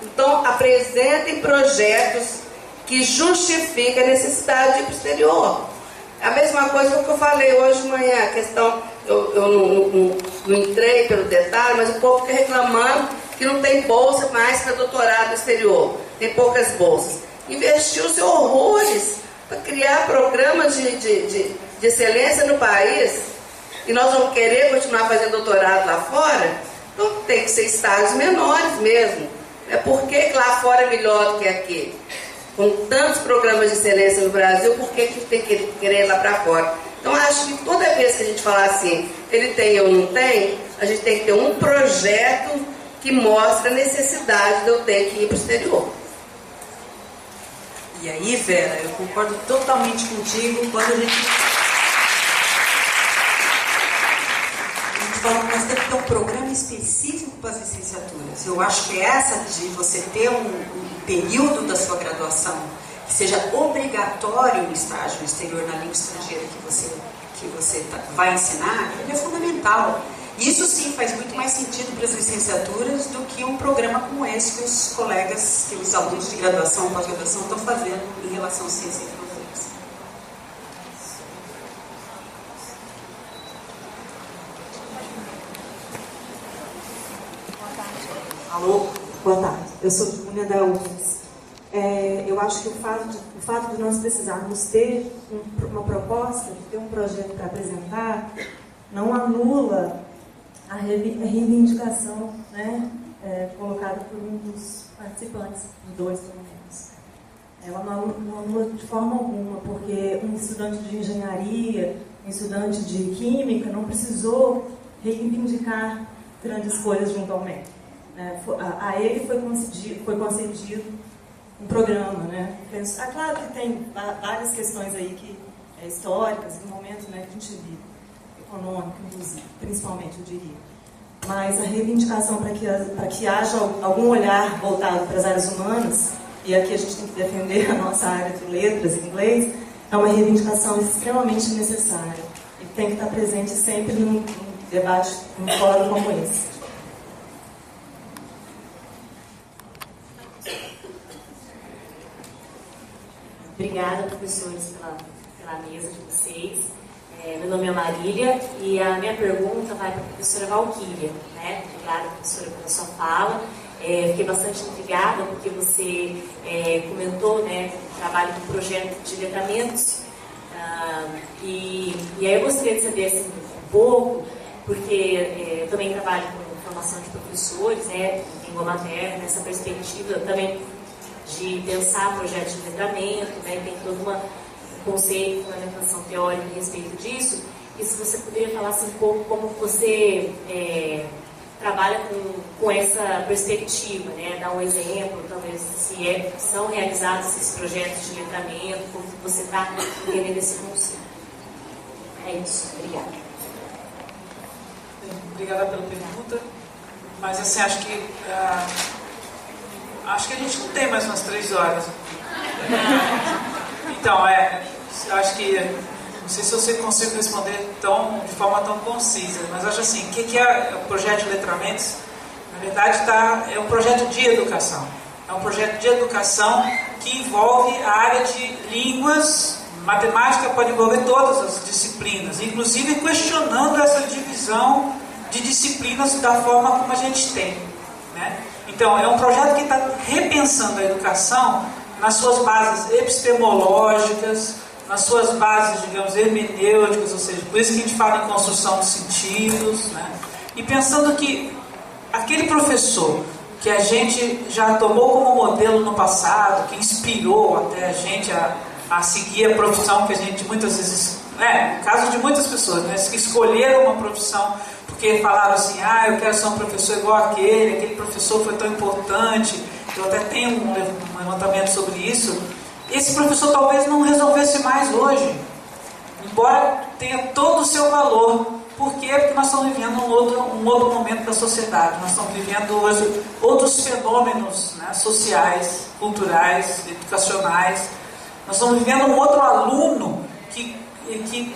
então apresentem projetos que justifiquem a necessidade de ir para o exterior. A mesma coisa que eu falei hoje de manhã, a questão, eu não entrei pelo detalhe, mas o povo fica reclamando que não tem bolsa mais para doutorado no exterior, tem poucas bolsas. Investiu-se horrores para criar programas de excelência no país, e nós vamos querer continuar fazendo doutorado lá fora, então tem que ser estágios menores mesmo. Por que lá fora é melhor do que aqui? Com tantos programas de excelência no Brasil, por que tem que querer ir lá para fora? Então, acho que toda vez que a gente falar assim, ele tem ou não tem, a gente tem que ter um projeto que mostra a necessidade de eu ter que ir para o exterior. E aí, Vera, eu concordo totalmente contigo quando a gente fala que nós temos que ter um programa específico para as licenciaturas. Eu acho que essa de você ter um período da sua graduação que seja obrigatório o estágio no exterior na língua estrangeira que você vai ensinar, ele é fundamental. Isso sim faz muito mais sentido para as licenciaturas do que um programa como esse que os colegas, que os alunos de graduação, pós-graduação estão fazendo em relação à ciência e fronteiras. Alô, boa tarde. Eu sou Júlia da UFES. Eu acho que o fato de nós precisarmos ter uma proposta, de ter um projeto para apresentar, não anula a reivindicação, né, colocada por um dos participantes, dois pelo menos. Ela não anula de forma alguma, porque um estudante de engenharia, um estudante de química, não precisou reivindicar grandes coisas junto ao MEC. A ele foi concedido um programa, né? Claro que tem várias questões aí que históricas, no momento, né, que a gente vive, econômico, inclusive, principalmente, eu diria. Mas a reivindicação para que haja algum olhar voltado para as áreas humanas, e aqui a gente tem que defender a nossa área de letras em inglês, é uma reivindicação extremamente necessária e tem que estar presente sempre num debate, num fórum como esse. Obrigada, professores, pela mesa de vocês. Meu nome é Marília e a minha pergunta vai para a professora Valquíria, né? Obrigada, professora, pela sua fala. Fiquei bastante intrigada porque você comentou, né, o trabalho do projeto de letramentos. E aí eu gostaria de saber assim, um pouco, porque eu também trabalho com formação de professores, né, em língua materna, nessa perspectiva também de pensar projetos de letramento, né, tem todo um conceito, fundamentação teórica a respeito disso, e se você poderia falar assim, um pouco como você trabalha com essa perspectiva, né, dar um exemplo, talvez, se são realizados esses projetos de letramento, como você está entendendo esse conceito. É isso, obrigada. Obrigada pela pergunta, mas assim, acho que a gente não tem mais umas 3 horas. Então, acho que não sei se eu consigo responder de forma tão concisa, mas acho assim, o que é o projeto de letramentos? Na verdade, é um projeto de educação. É um projeto de educação que envolve a área de línguas. Matemática pode envolver todas as disciplinas, inclusive questionando essa divisão de disciplinas da forma como a gente tem, né? Então, é um projeto que está repensando a educação nas suas bases epistemológicas, nas suas bases, digamos, hermenêuticas, ou seja, por isso que a gente fala em construção de sentidos, né? E pensando que aquele professor que a gente já tomou como modelo no passado, que inspirou até a gente a seguir a profissão que a gente muitas vezes, no caso de muitas pessoas, né, que escolheram uma profissão porque falaram assim, eu quero ser um professor igual aquele professor foi tão importante, eu até tenho um levantamento sobre isso. Esse professor talvez não resolvesse mais hoje, embora tenha todo o seu valor. Por quê? Porque nós estamos vivendo um outro momento da sociedade, nós estamos vivendo hoje outros fenômenos, né, sociais, culturais, educacionais. Nós estamos vivendo um outro aluno que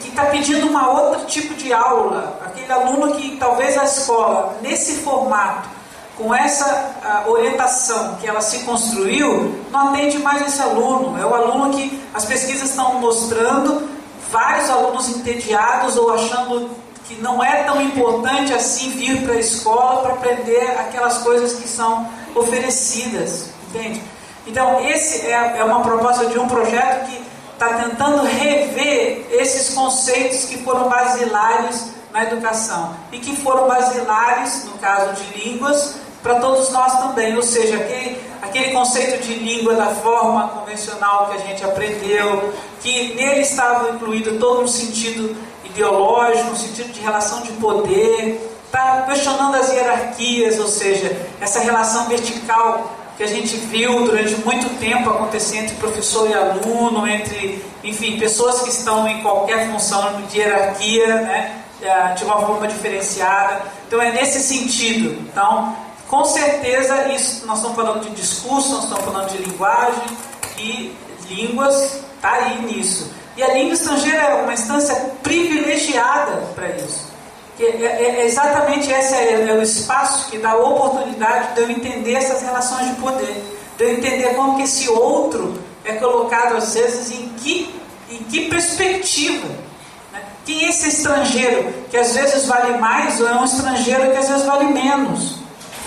está pedindo um outro tipo de aula. Aquele aluno que talvez a escola, nesse formato, com essa orientação que ela se construiu, não atende mais esse aluno. É o aluno que as pesquisas estão mostrando, vários alunos entediados ou achando que não é tão importante assim vir para a escola para aprender aquelas coisas que são oferecidas, entende? Então, esse é uma proposta de um projeto que está tentando rever esses conceitos que foram basilares na educação e que foram basilares, no caso de línguas, para todos nós também, ou seja, aquele conceito de língua da forma convencional que a gente aprendeu, que nele estava incluído todo um sentido ideológico, um sentido de relação de poder, está questionando as hierarquias, ou seja, essa relação vertical que a gente viu durante muito tempo acontecer entre professor e aluno, entre, enfim, pessoas que estão em qualquer função de hierarquia, né, de uma forma diferenciada. Então é nesse sentido. Então, com certeza, isso, nós estamos falando de discurso, nós estamos falando de linguagem e línguas, está aí nisso. E a língua estrangeira é uma instância privilegiada para isso. Exatamente esse é o espaço que dá a oportunidade de eu entender essas relações de poder, de eu entender como que esse outro é colocado às vezes em que perspectiva, né? Quem é esse estrangeiro que às vezes vale mais ou é um estrangeiro que às vezes vale menos,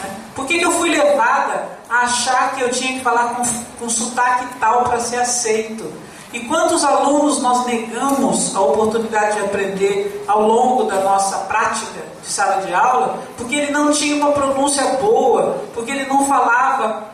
né? Por que eu fui levada a achar que eu tinha que falar com sotaque tal para ser aceito? E quantos alunos nós negamos a oportunidade de aprender ao longo da nossa prática de sala de aula, porque ele não tinha uma pronúncia boa, porque ele não falava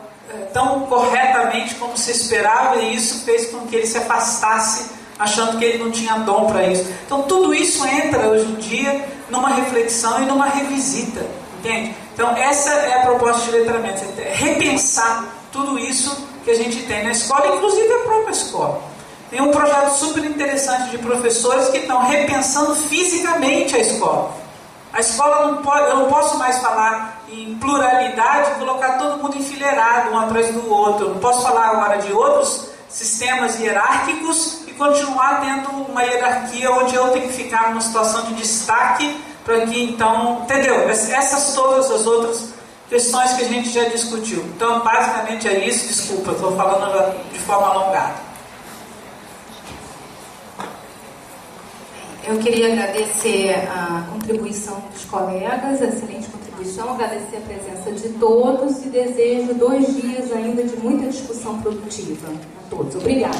tão corretamente como se esperava, e isso fez com que ele se afastasse, achando que ele não tinha dom para isso. Então tudo isso entra hoje em dia numa reflexão e numa revisita, entende? Então essa é a proposta de letramento, é repensar tudo isso que a gente tem na escola, inclusive a própria escola. Tem um projeto super interessante de professores que estão repensando fisicamente a escola. A escola não pode, eu não posso mais falar em pluralidade e colocar todo mundo enfileirado um atrás do outro. Eu não posso falar agora de outros sistemas hierárquicos e continuar tendo uma hierarquia onde eu tenho que ficar numa situação de destaque para que então, entendeu? Essas todas as outras questões que a gente já discutiu. Então, basicamente é isso. Desculpa, estou falando de forma alongada. Eu queria agradecer a contribuição dos colegas, a excelente contribuição, agradecer a presença de todos e desejo 2 dias ainda de muita discussão produtiva a todos. Obrigada.